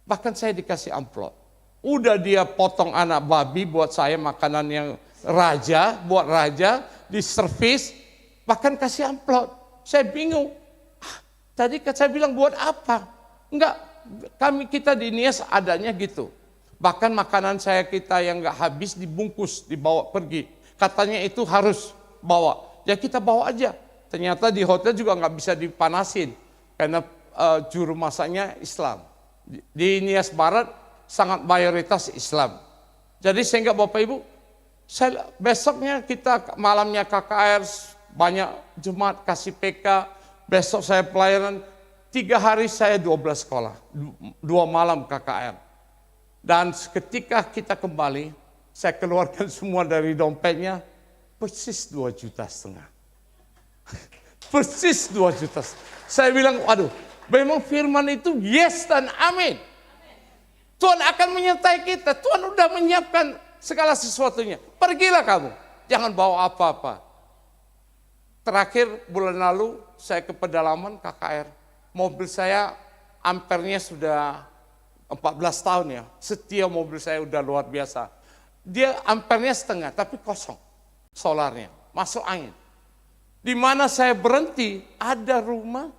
Bahkan saya dikasih amplop. Udah dia potong anak babi buat saya, makanan yang raja, buat raja, di servis, bahkan kasih amplop. Saya bingung. Tadi saya bilang buat apa? Enggak, kita di Nias adanya gitu. Bahkan makanan kita yang enggak habis dibungkus, dibawa pergi. Katanya itu harus bawa. Ya kita bawa aja. Ternyata di hotel juga nggak bisa dipanasin karena juru masaknya Islam. Di Nias Barat sangat mayoritas Islam. Jadi sehingga Bapak Ibu, besoknya kita malamnya KKR, banyak jemaat kasih PK, besok saya pelayanan, 3 hari saya 12 sekolah, 2 malam KKR. Dan ketika kita kembali, saya keluarkan semua dari dompetnya, persis 2,5 juta. Persis 2 juta. Saya bilang, waduh, memang firman itu yes dan amin. Tuhan akan menyertai kita. Tuhan udah menyiapkan segala sesuatunya. Pergilah kamu, jangan bawa apa-apa. Terakhir bulan lalu saya ke pedalaman KKR. Mobil saya ampernya sudah 14 tahun ya. Setia mobil saya udah luar biasa. Dia ampernya setengah tapi kosong solarnya, masuk angin. Di mana saya berhenti, ada rumah,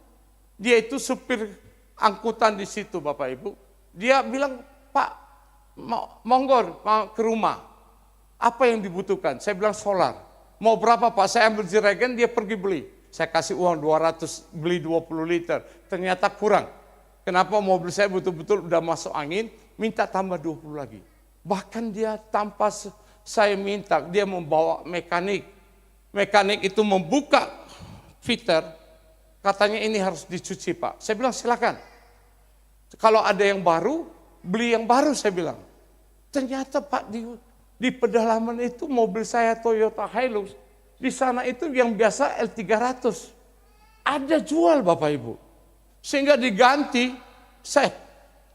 dia itu supir angkutan di situ Bapak Ibu. Dia bilang, Pak, monggo ke rumah. Apa yang dibutuhkan? Saya bilang solar. Mau berapa Pak? Saya ambil jerigen, dia pergi beli. Saya kasih uang 200, beli 20 liter. Ternyata kurang. Kenapa mobil saya betul-betul udah masuk angin, minta tambah 20 lagi. Bahkan dia tanpa saya minta, dia membawa mekanik. Mekanik itu membuka filter, katanya ini harus dicuci Pak. Saya bilang silakan. Kalau ada yang baru, beli yang baru saya bilang. Ternyata Pak di pedalaman itu mobil saya Toyota Hilux, di sana itu yang biasa L300. Ada jual Bapak Ibu. Sehingga diganti,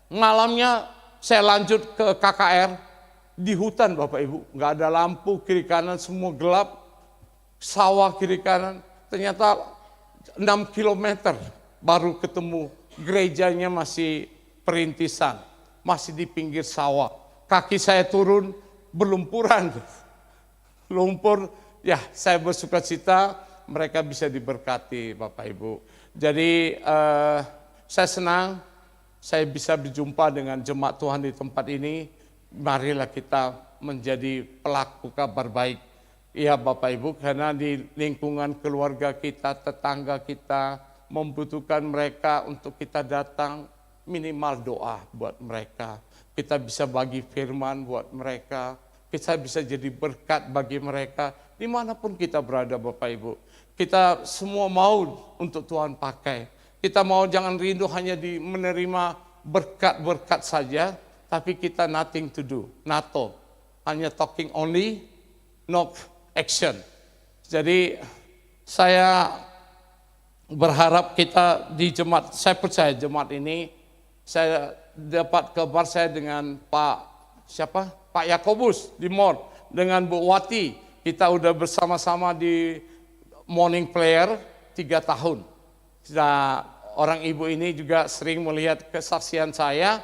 malamnya saya lanjut ke KKR, di hutan Bapak Ibu. Nggak ada lampu, kiri kanan semua gelap, sawah kiri kanan. Ternyata 6 kilometer baru ketemu, gerejanya masih perintisan, masih di pinggir sawah. Kaki saya turun, berlumpuran. Lumpur, ya saya bersuka cita, mereka bisa diberkati Bapak Ibu. Jadi saya senang, saya bisa berjumpa dengan jemaat Tuhan di tempat ini. Marilah kita menjadi pelaku kabar baik. Iya Bapak Ibu, karena di lingkungan keluarga kita, tetangga kita, membutuhkan mereka untuk kita datang, minimal doa buat mereka. Kita bisa bagi firman buat mereka, kita bisa jadi berkat bagi mereka, dimanapun kita berada Bapak Ibu. Kita semua mau untuk Tuhan pakai. Kita mau jangan rindu hanya di menerima berkat-berkat saja, tapi kita nothing to do, NATO. Hanya talking only, no action. Jadi saya berharap kita di jemaat, saya percaya jemaat ini, saya dapat kabar saya dengan Pak Yakobus di Mor, dengan Bu Wati, kita udah bersama-sama di Morning Prayer 3 tahun. Nah, orang ibu ini juga sering melihat kesaksian saya,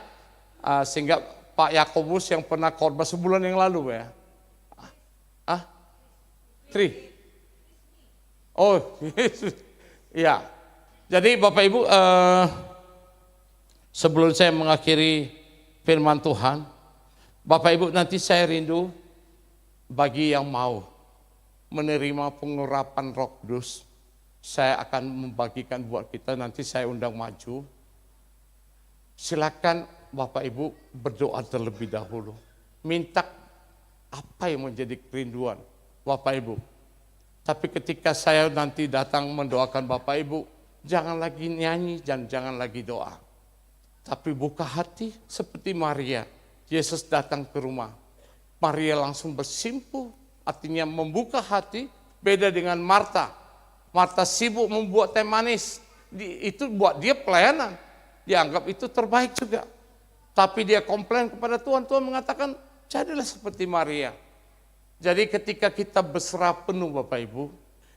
sehingga Pak Yakobus yang pernah khotbah sebulan yang lalu ya. Oh, ya. Jadi Bapak Ibu, sebelum saya mengakhiri firman Tuhan, Bapak Ibu nanti saya rindu bagi yang mau menerima pengurapan Roh Kudus, saya akan membagikan buat kita, nanti saya undang maju. Silakan Bapak Ibu berdoa terlebih dahulu. Minta apa yang menjadi kerinduan Bapak Ibu. Tapi ketika saya nanti datang mendoakan Bapak Ibu, jangan lagi nyanyi dan jangan lagi doa. Tapi buka hati seperti Maria. Yesus datang ke rumah. Maria langsung bersimpuh, artinya membuka hati, beda dengan Marta. Marta sibuk membuat teh manis, itu buat dia pelayanan, dianggap itu terbaik juga. Tapi dia komplain kepada Tuhan, Tuhan mengatakan, jadilah seperti Maria. Jadi ketika kita berserah penuh Bapak Ibu,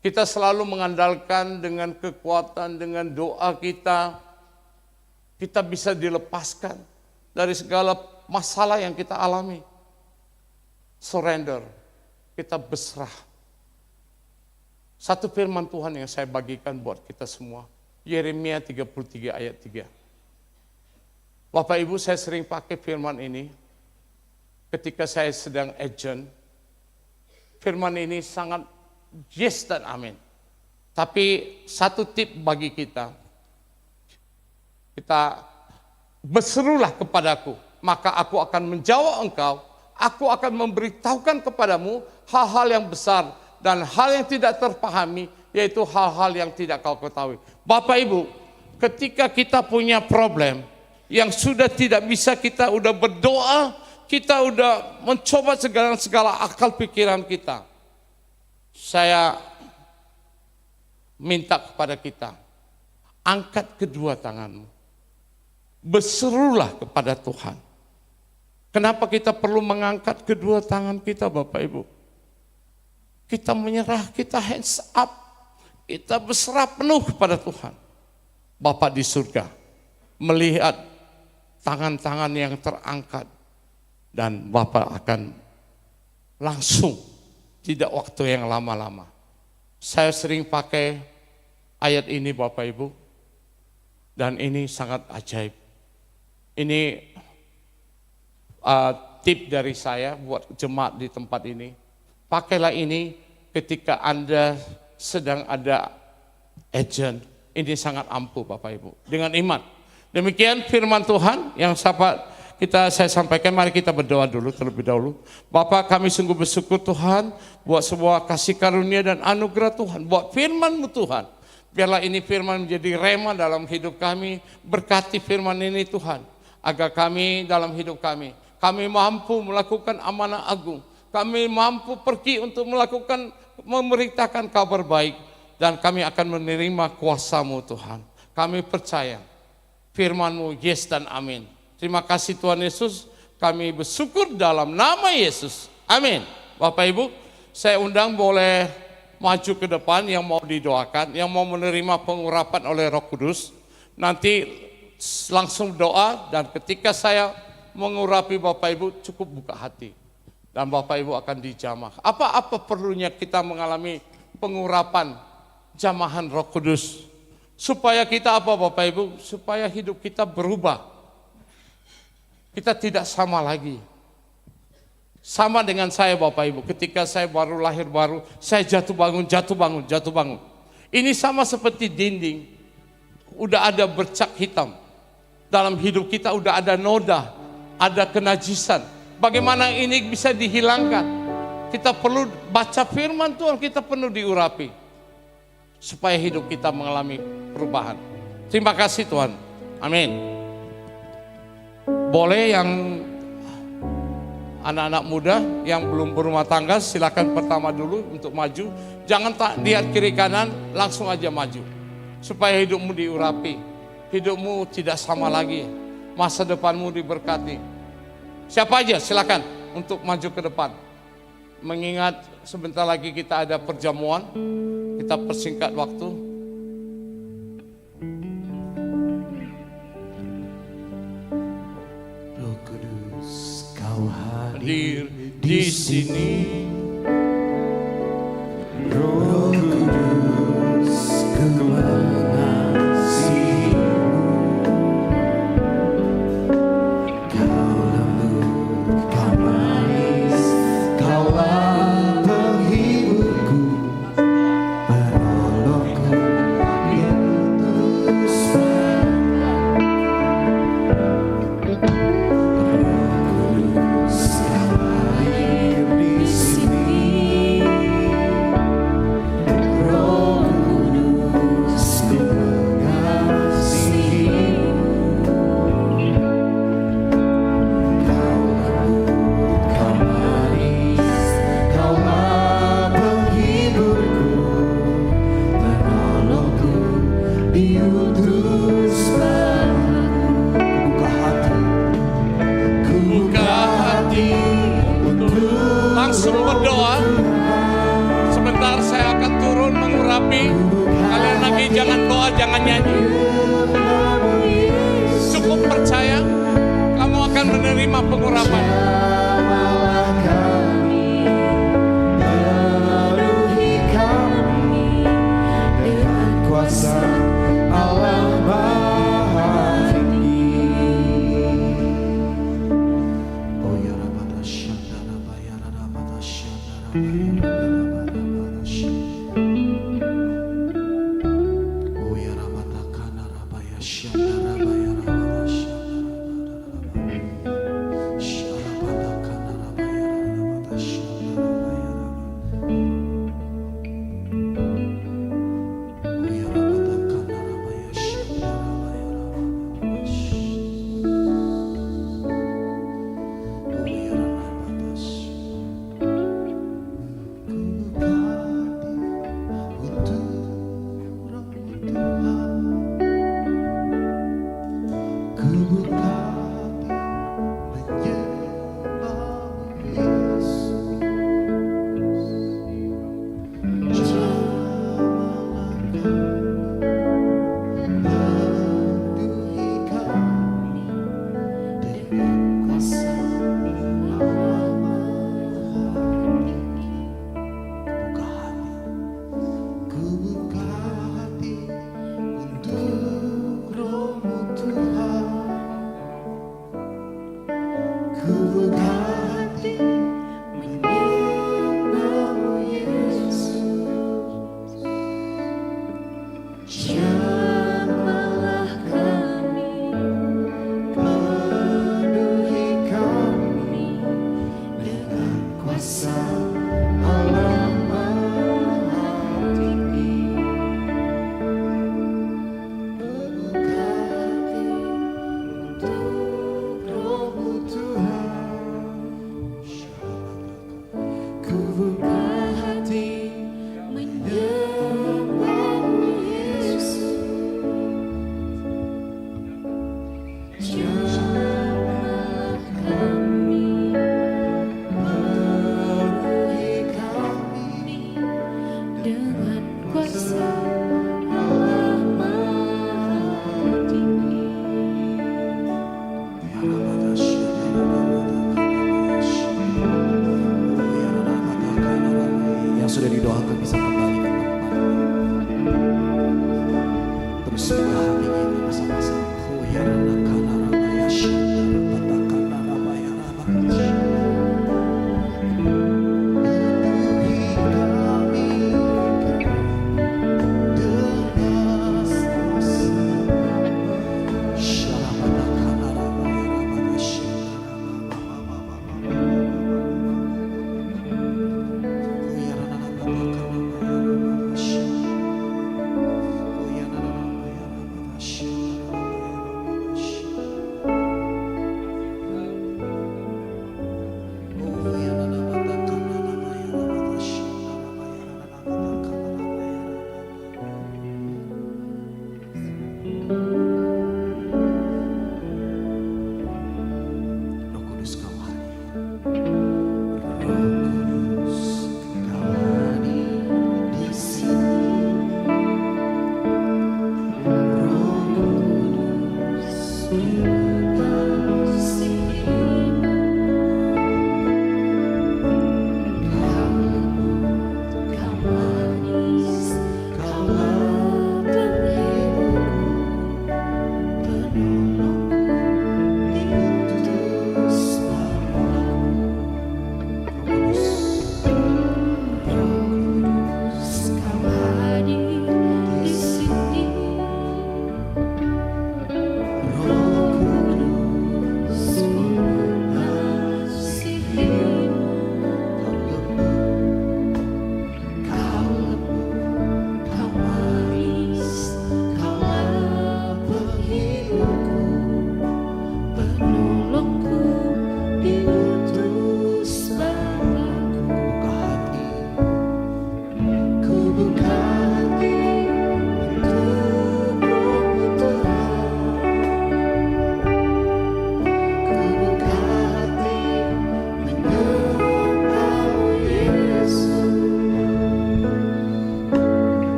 kita selalu mengandalkan dengan kekuatan, dengan doa kita bisa dilepaskan dari segala masalah yang kita alami. Surrender, kita berserah. Satu firman Tuhan yang saya bagikan buat kita semua, Yeremia 33 ayat 3. Bapak Ibu, saya sering pakai firman ini ketika saya sedang agent. Firman ini sangat yes dan amin. Tapi satu tip bagi kita berserulah kepadaku, maka aku akan menjawab engkau, aku akan memberitahukan kepadamu hal-hal yang besar dan hal yang tidak terpahami, yaitu hal-hal yang tidak kau ketahui. Bapak Ibu, ketika kita punya problem yang sudah tidak bisa, kita udah berdoa, kita udah mencoba segala akal pikiran kita. Saya minta kepada kita, angkat kedua tanganmu, berserulah kepada Tuhan. Kenapa kita perlu mengangkat kedua tangan kita Bapak Ibu? Kita menyerah, kita hands up, kita berserah penuh kepada Tuhan. Bapa di surga melihat tangan-tangan yang terangkat, dan Bapak akan langsung, tidak waktu yang lama-lama. Saya sering pakai ayat ini Bapak Ibu. Dan ini sangat ajaib. Ini tip dari saya buat jemaat di tempat ini. Pakailah ini ketika Anda sedang ada agent. Ini sangat ampuh Bapak Ibu. Dengan iman. Demikian firman Tuhan yang saya sampaikan. Mari kita berdoa dulu terlebih dahulu. Bapa, kami sungguh bersyukur Tuhan buat sebuah kasih karunia dan anugerah Tuhan. Buat firman-Mu Tuhan. Biarlah ini firman menjadi rema dalam hidup kami. Berkati firman ini Tuhan. Agar kami dalam hidup kami mampu melakukan amanah agung. Kami mampu pergi untuk memberitakan kabar baik. Dan kami akan menerima kuasa-Mu Tuhan. Kami percaya firman-Mu yes dan amin. Terima kasih Tuhan Yesus. Kami bersyukur dalam nama Yesus. Amin. Bapak Ibu, saya undang boleh maju ke depan yang mau didoakan, yang mau menerima pengurapan oleh Roh Kudus. Nanti langsung doa, dan ketika saya mengurapi Bapak Ibu, cukup buka hati. Dan Bapak Ibu akan dijamah. Apa perlunya kita mengalami pengurapan jamahan Roh Kudus? Supaya kita apa Bapak Ibu? Supaya hidup kita berubah. Kita tidak sama lagi. Sama dengan saya Bapak Ibu, ketika saya baru lahir saya jatuh bangun. Ini sama seperti dinding, udah ada bercak hitam. Dalam hidup kita udah ada noda, ada kenajisan. Bagaimana ini bisa dihilangkan? Kita perlu baca firman Tuhan, kita perlu diurapi. Supaya hidup kita mengalami perubahan. Terima kasih Tuhan, amin. Boleh yang anak-anak muda yang belum berumah tangga, silakan pertama dulu untuk maju. Jangan lihat kiri kanan, langsung aja maju. Supaya hidupmu diurapi, hidupmu tidak sama lagi, masa depanmu diberkati. Siapa aja silakan untuk maju ke depan. Mengingat sebentar lagi kita ada perjamuan, kita persingkat waktu. Roh Kudus, Kau Hadir di sini. Roh Kudus, Ku mengasihi-Mu. Kau lembut, Kau manis, Kaulah penghiburku, penolongku, diutus Langsung berdoa. Sebentar saya akan turun mengurapi. Kalian lagi jangan doa, jangan nyanyi. Cukup percaya, kamu akan menerima pengurapan. penuhi kami dengan kuasa Allah Maha Tinggi. Oh ya Rabada Shandara Bayara Rabada Shandara Bayara Oh ya Rabada Kana Rabaya Shandara Bayara Rabada Shandara Kana Rabaya Rabada Shandara Bayara Oh ya Rabada Kana Rabaya Shandara Bayara Oh ya Rabada kuasa Allah Maha Tinggi. Membuka hati untuk Roh-Mu Tuhan. Ku buka hati menyembah-Mu Yesus. Jamah kami, penuhi kami dengan kuasa Allah Maha Tinggi. Yang sudah didoakan bisa kembali ke tempat. Terus buka hati kita bersama-sama.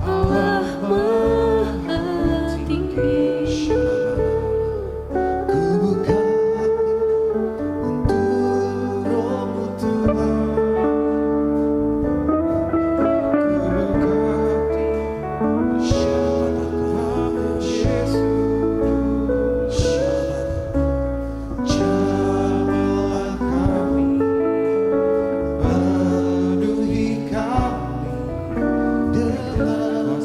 Allah Maha Tinggi. Ku buka untuk Roh-Mu Tuhan. Ku buka Yesus. Jamahlah kami, penuhi kami dengan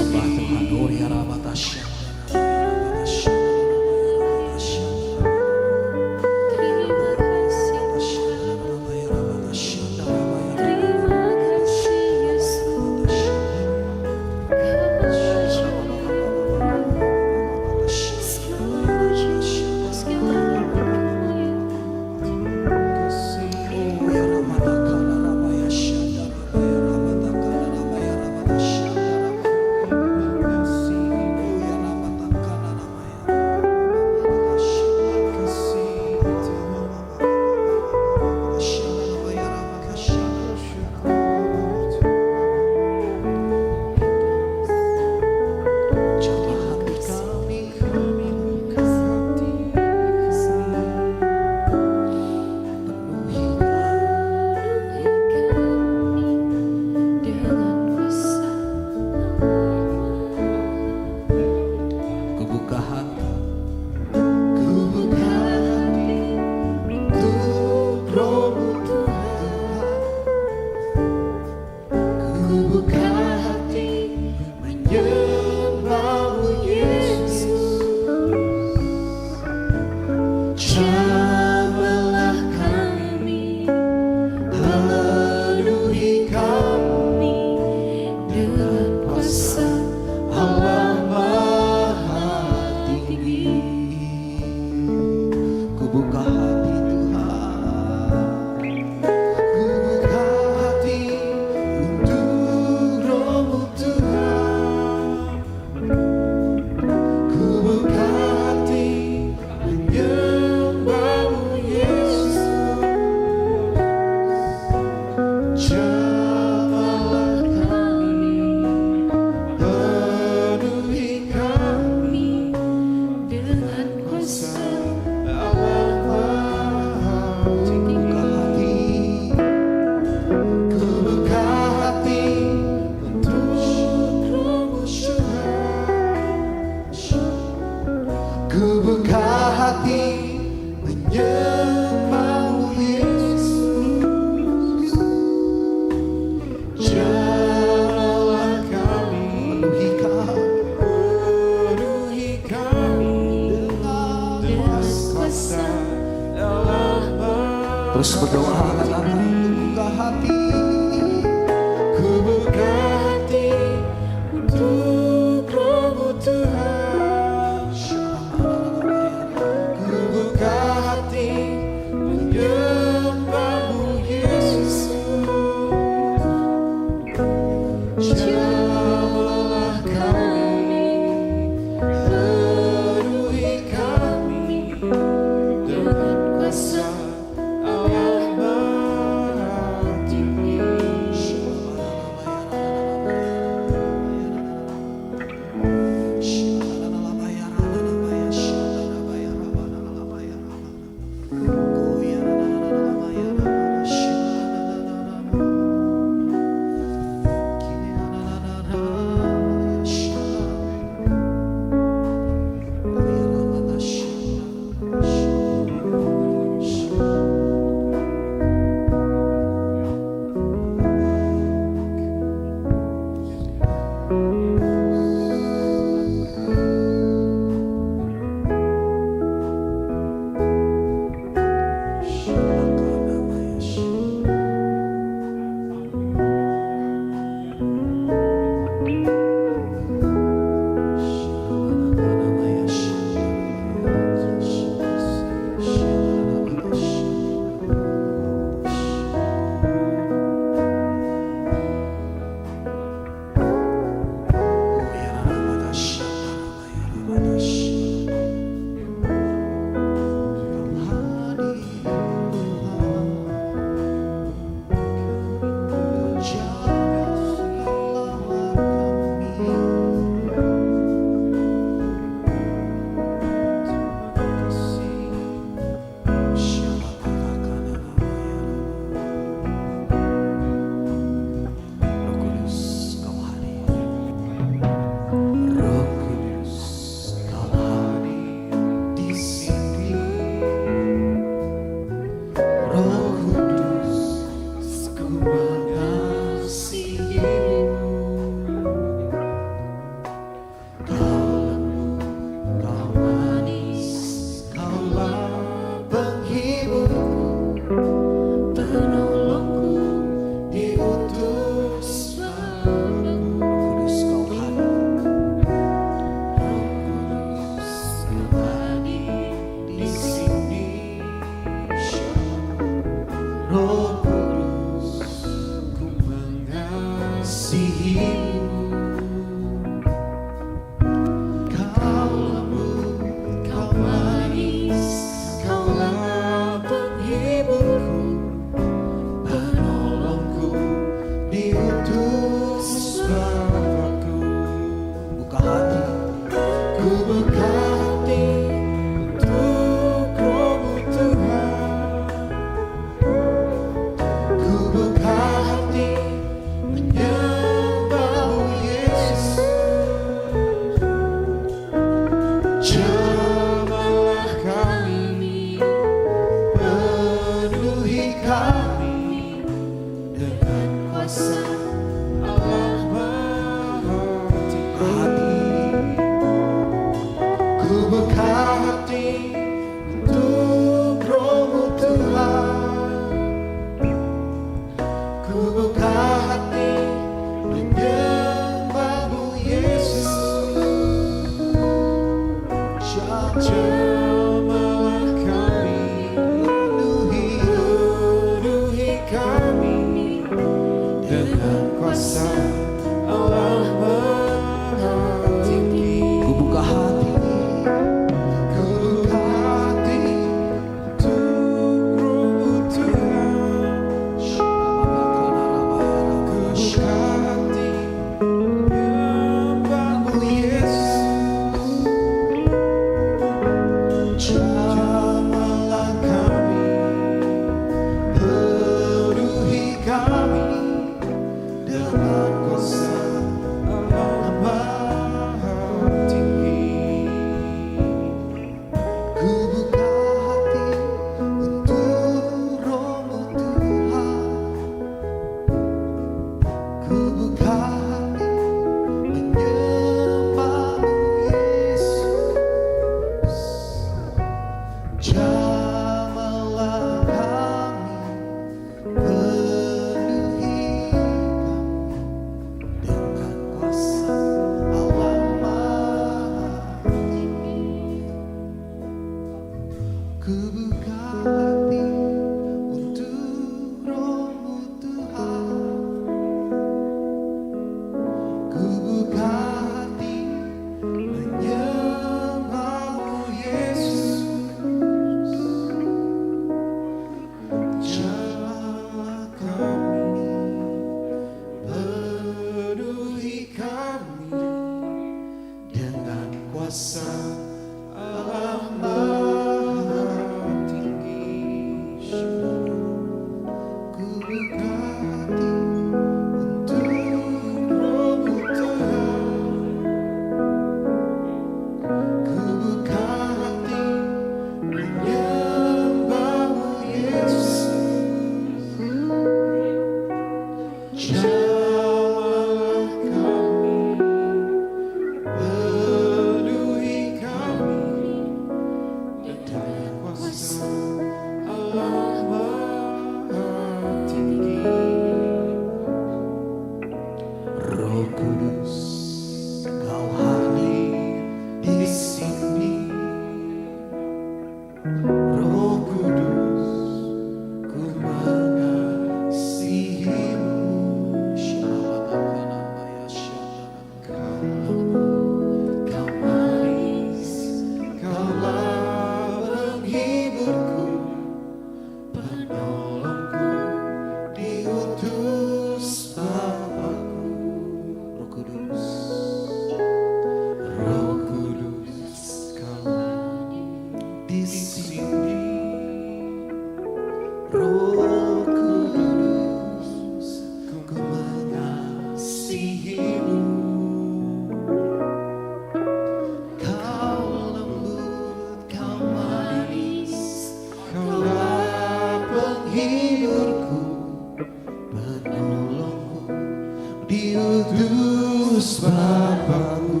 diutus Bapakku.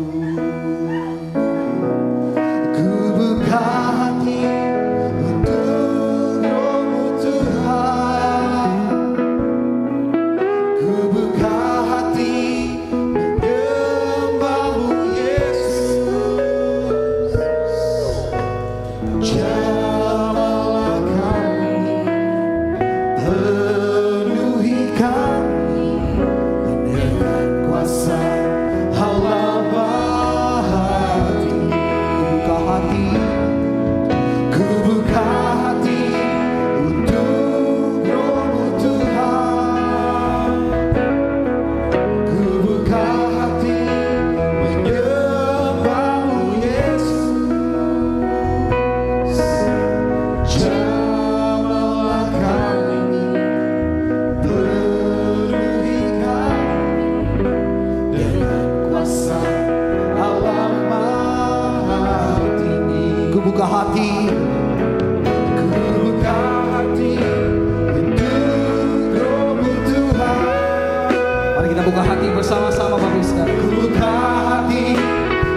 Ku buka hati untuk Roh-Mu Tuhan. Ku buka hati menyembah-Mu Yesus. Jamalah kami, penuhi kami dengan kuasa Allah Bahati. Ku buka hati untuk Roh-Mu Tuhan. Ku buka hati menyembah-Mu Yesus. Jamalah kami, penuhi kami dengan kuasa Allah Maha Tinggi. Ku buka hati untuk Roh-Mu Tuhan. Mari kita buka hati bersama-sama Bapak Ibu sekalian. Ku buka hati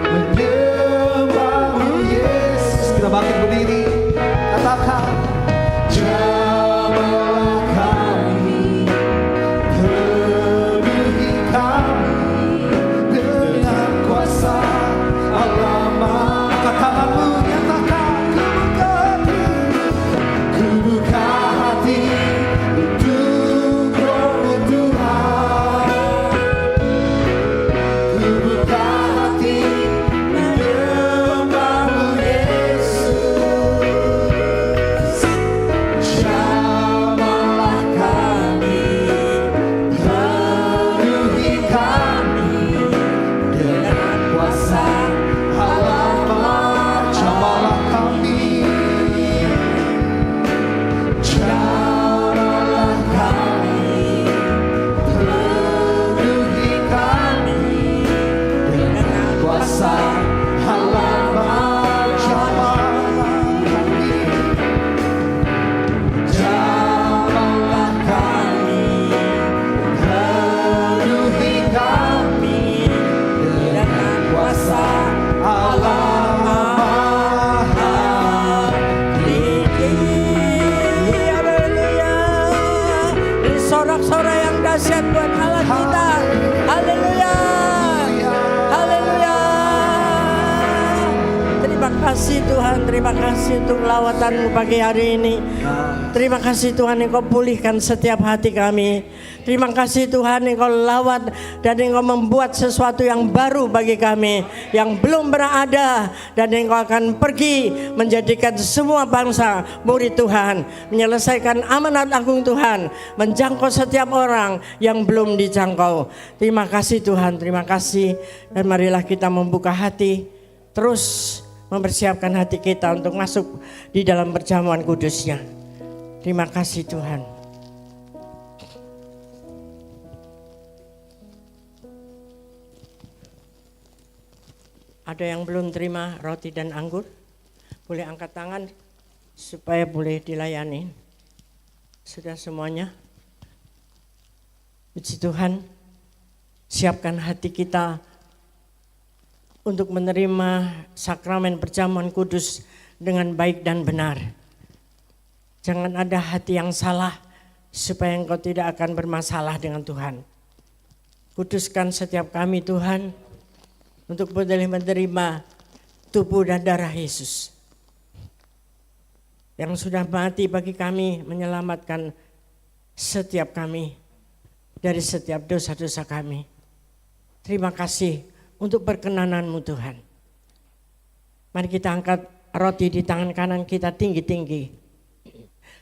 menyembah-Mu Yesus. Kita bangkit berdiri, katakan jamalah kami, penuhi kami dengan kuasa Allah Maha. Angkat tanganmu, nyatakan ku buka hati untuk Roh-Mu Tuhan. Ku buka hati menyembah-Mu Yesus. Jamalah kami, penuhi kami dengan kuasa Allah Maha. Jamalah kami, jamalah kami, penuhi kami dengan kuasa Allah Maha. Jamalah kami, penuhi kami dengan kuasa Allah Maha Tinggi. Haleluya. Beri sorak-sorai yang dahsyat buat Allah kita. Haleluya. Haleluya. Terima kasih Tuhan, terima kasih untuk lawatan-Mu pagi hari ini. Terima kasih Tuhan Engkau pulihkan setiap hati kami. Terima kasih Tuhan Engkau lawat dan Engkau membuat sesuatu yang baru bagi kami yang belum pernah ada, dan Engkau akan pergi menjadikan semua bangsa murid Tuhan, menyelesaikan amanat agung Tuhan, menjangkau setiap orang yang belum dijangkau. Terima kasih Tuhan, terima kasih, dan marilah kita membuka hati, terus mempersiapkan hati kita untuk masuk di dalam perjamuan kudusnya. Terima kasih Tuhan. Ada yang belum terima roti dan anggur? Boleh angkat tangan supaya boleh dilayani. Sudah semuanya? Puji Tuhan, siapkan hati kita untuk menerima sakramen perjamuan kudus dengan baik dan benar. Jangan ada hati yang salah supaya engkau tidak akan bermasalah dengan Tuhan. Kuduskan setiap kami Tuhan untuk boleh menerima tubuh dan darah Yesus yang sudah mati bagi kami, menyelamatkan setiap kami dari setiap dosa-dosa kami. Terima kasih untuk perkenanan-Mu Tuhan. Mari kita angkat roti di tangan kanan kita tinggi-tinggi.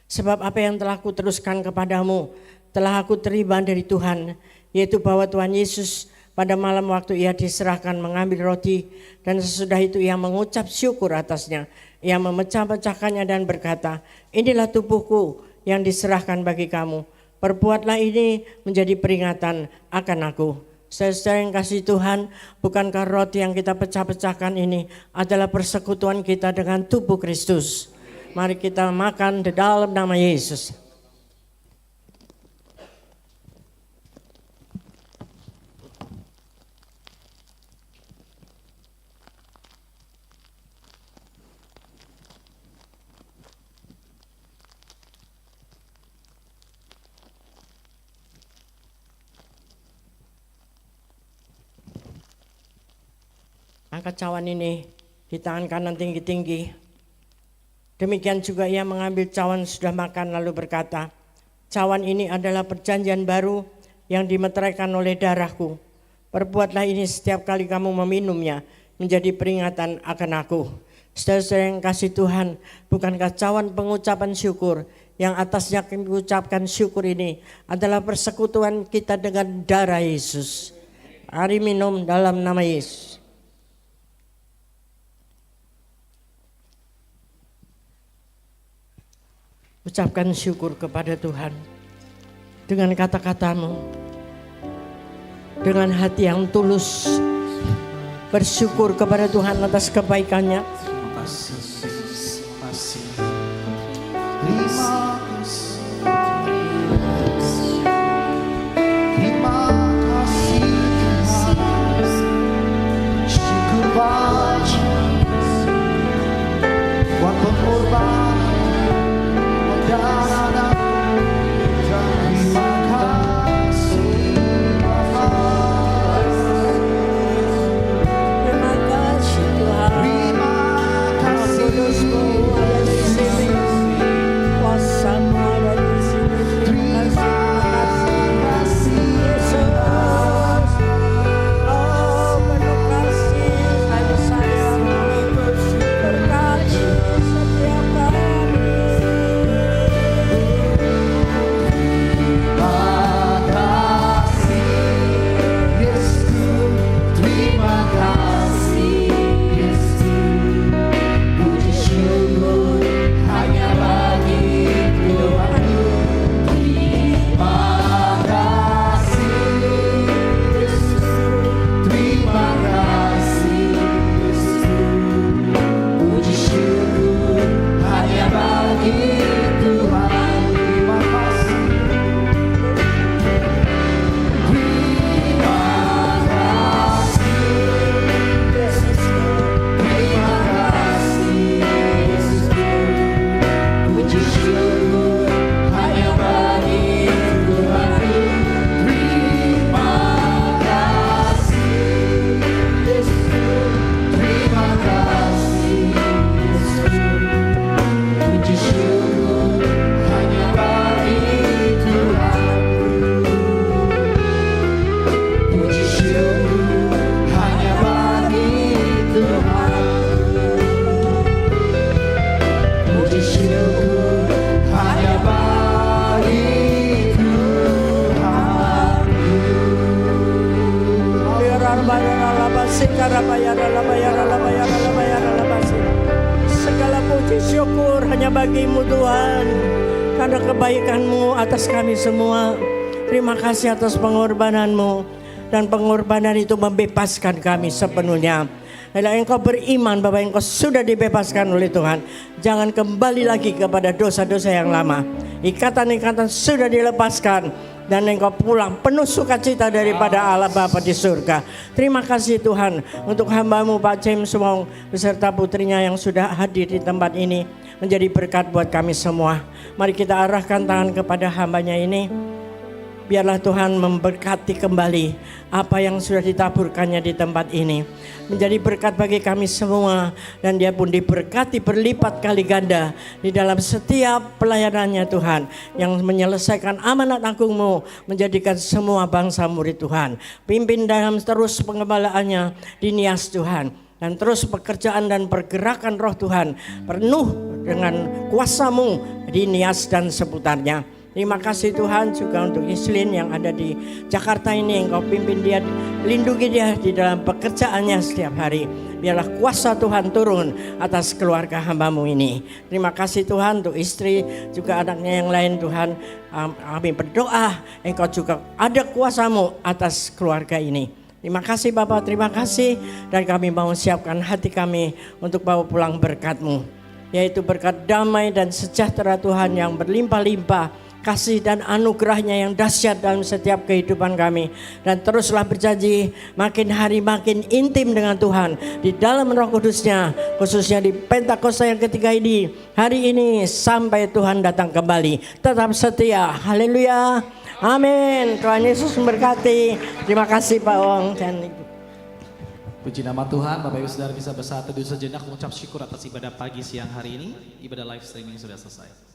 Sebab apa yang telah kuteruskan kepadamu telah aku terima dari Tuhan, yaitu bahwa Tuhan Yesus pada malam waktu ia diserahkan mengambil roti, dan sesudah itu ia mengucap syukur atasnya. Ia memecah-pecahkannya dan berkata, inilah tubuhku yang diserahkan bagi kamu. Perbuatlah ini menjadi peringatan akan aku. Saudara yang kasih Tuhan, bukankah roti yang kita pecah-pecahkan ini adalah persekutuan kita dengan tubuh Kristus? Mari kita makan di dalam nama Yesus. Angkat cawan ini di tangan kanan tinggi-tinggi. Demikian juga ia mengambil cawan sudah makan lalu berkata, cawan ini adalah perjanjian baru yang dimeteraikan oleh darahku. Perbuatlah ini setiap kali kamu meminumnya menjadi peringatan akan aku. Saudara-saudara yang kasih Tuhan, bukankah cawan pengucapan syukur yang atasnya kami ucapkan syukur ini adalah persekutuan kita dengan darah Yesus. Mari minum dalam nama Yesus. Ucapkan syukur kepada Tuhan dengan kata-katamu, dengan hati yang tulus, bersyukur kepada Tuhan atas kebaikannya. Terima kasih. Terima kasih. Terima kasih. Terima kasih Tuhan. Syukur banyak buat pengorbanan dan anakku. Terima kasih Bapa. Terima kasih Tuhan. Terima kasih. Kudusmu ada di sini, kuasamu ada di sini. Terima kasih Yesus. Oh penuh kasih, kasih sayangmu berkati setiap kami. Terima kasih Yesus. Puji syukur hanya bagi Tuhan. Terima kasih Yesus. Terima kasih Yesus. Puji syukur hanya bagi Tuhan. Terima kasih. Segala puji syukur hanya bagimu Tuhan, karena kebaikanmu atas kami semua. Terima kasih atas pengorbananmu, dan pengorbanan itu membebaskan kami sepenuhnya. Bila engkau beriman bahwa engkau sudah dibebaskan oleh Tuhan, jangan kembali lagi kepada dosa-dosa yang lama. Ikatan-ikatan sudah dilepaskan, dan engkau pulang penuh sukacita daripada Allah Bapa di surga. Terima kasih Tuhan untuk hamba-Mu Pak James Wong beserta putrinya yang sudah hadir di tempat ini, menjadi berkat buat kami semua. Mari kita arahkan tangan kepada hambanya ini. Biarlah Tuhan memberkati kembali apa yang sudah ditaburkannya di tempat ini, menjadi berkat bagi kami semua, dan dia pun diberkati berlipat kali ganda di dalam setiap pelayanannya Tuhan, yang menyelesaikan amanat agung-Mu, menjadikan semua bangsa murid Tuhan. Pimpin dalam terus pengembalaannya di Nias Tuhan, dan terus pekerjaan dan pergerakan roh Tuhan penuh dengan kuasa-Mu di Nias dan seputarnya. Terima kasih Tuhan juga untuk Islin yang ada di Jakarta ini. Engkau pimpin dia, lindungi dia di dalam pekerjaannya setiap hari. Biarlah kuasa Tuhan turun atas keluarga hamba-Mu ini. Terima kasih Tuhan untuk istri juga anaknya yang lain Tuhan. Kami berdoa Engkau juga ada kuasa-Mu atas keluarga ini. Terima kasih Bapak, terima kasih. Dan kami mau siapkan hati kami untuk bawa pulang berkat-Mu, yaitu berkat damai dan sejahtera Tuhan yang berlimpah-limpah, kasih dan anugerahnya yang dahsyat dalam setiap kehidupan kami. Dan teruslah berjanji makin hari makin intim dengan Tuhan di dalam Roh Kudus-Nya, khususnya di Pentakosta yang ketiga ini, hari ini sampai Tuhan datang kembali. Tetap setia, haleluya, amin. Tuhan Yesus memberkati. Terima kasih Pak Wong dan Ibu. Puji nama Tuhan, Bapak Ibu Saudara bisa bersatu dulu sejenak mengucap syukur atas ibadah pagi siang hari ini. Ibadah live streaming sudah selesai.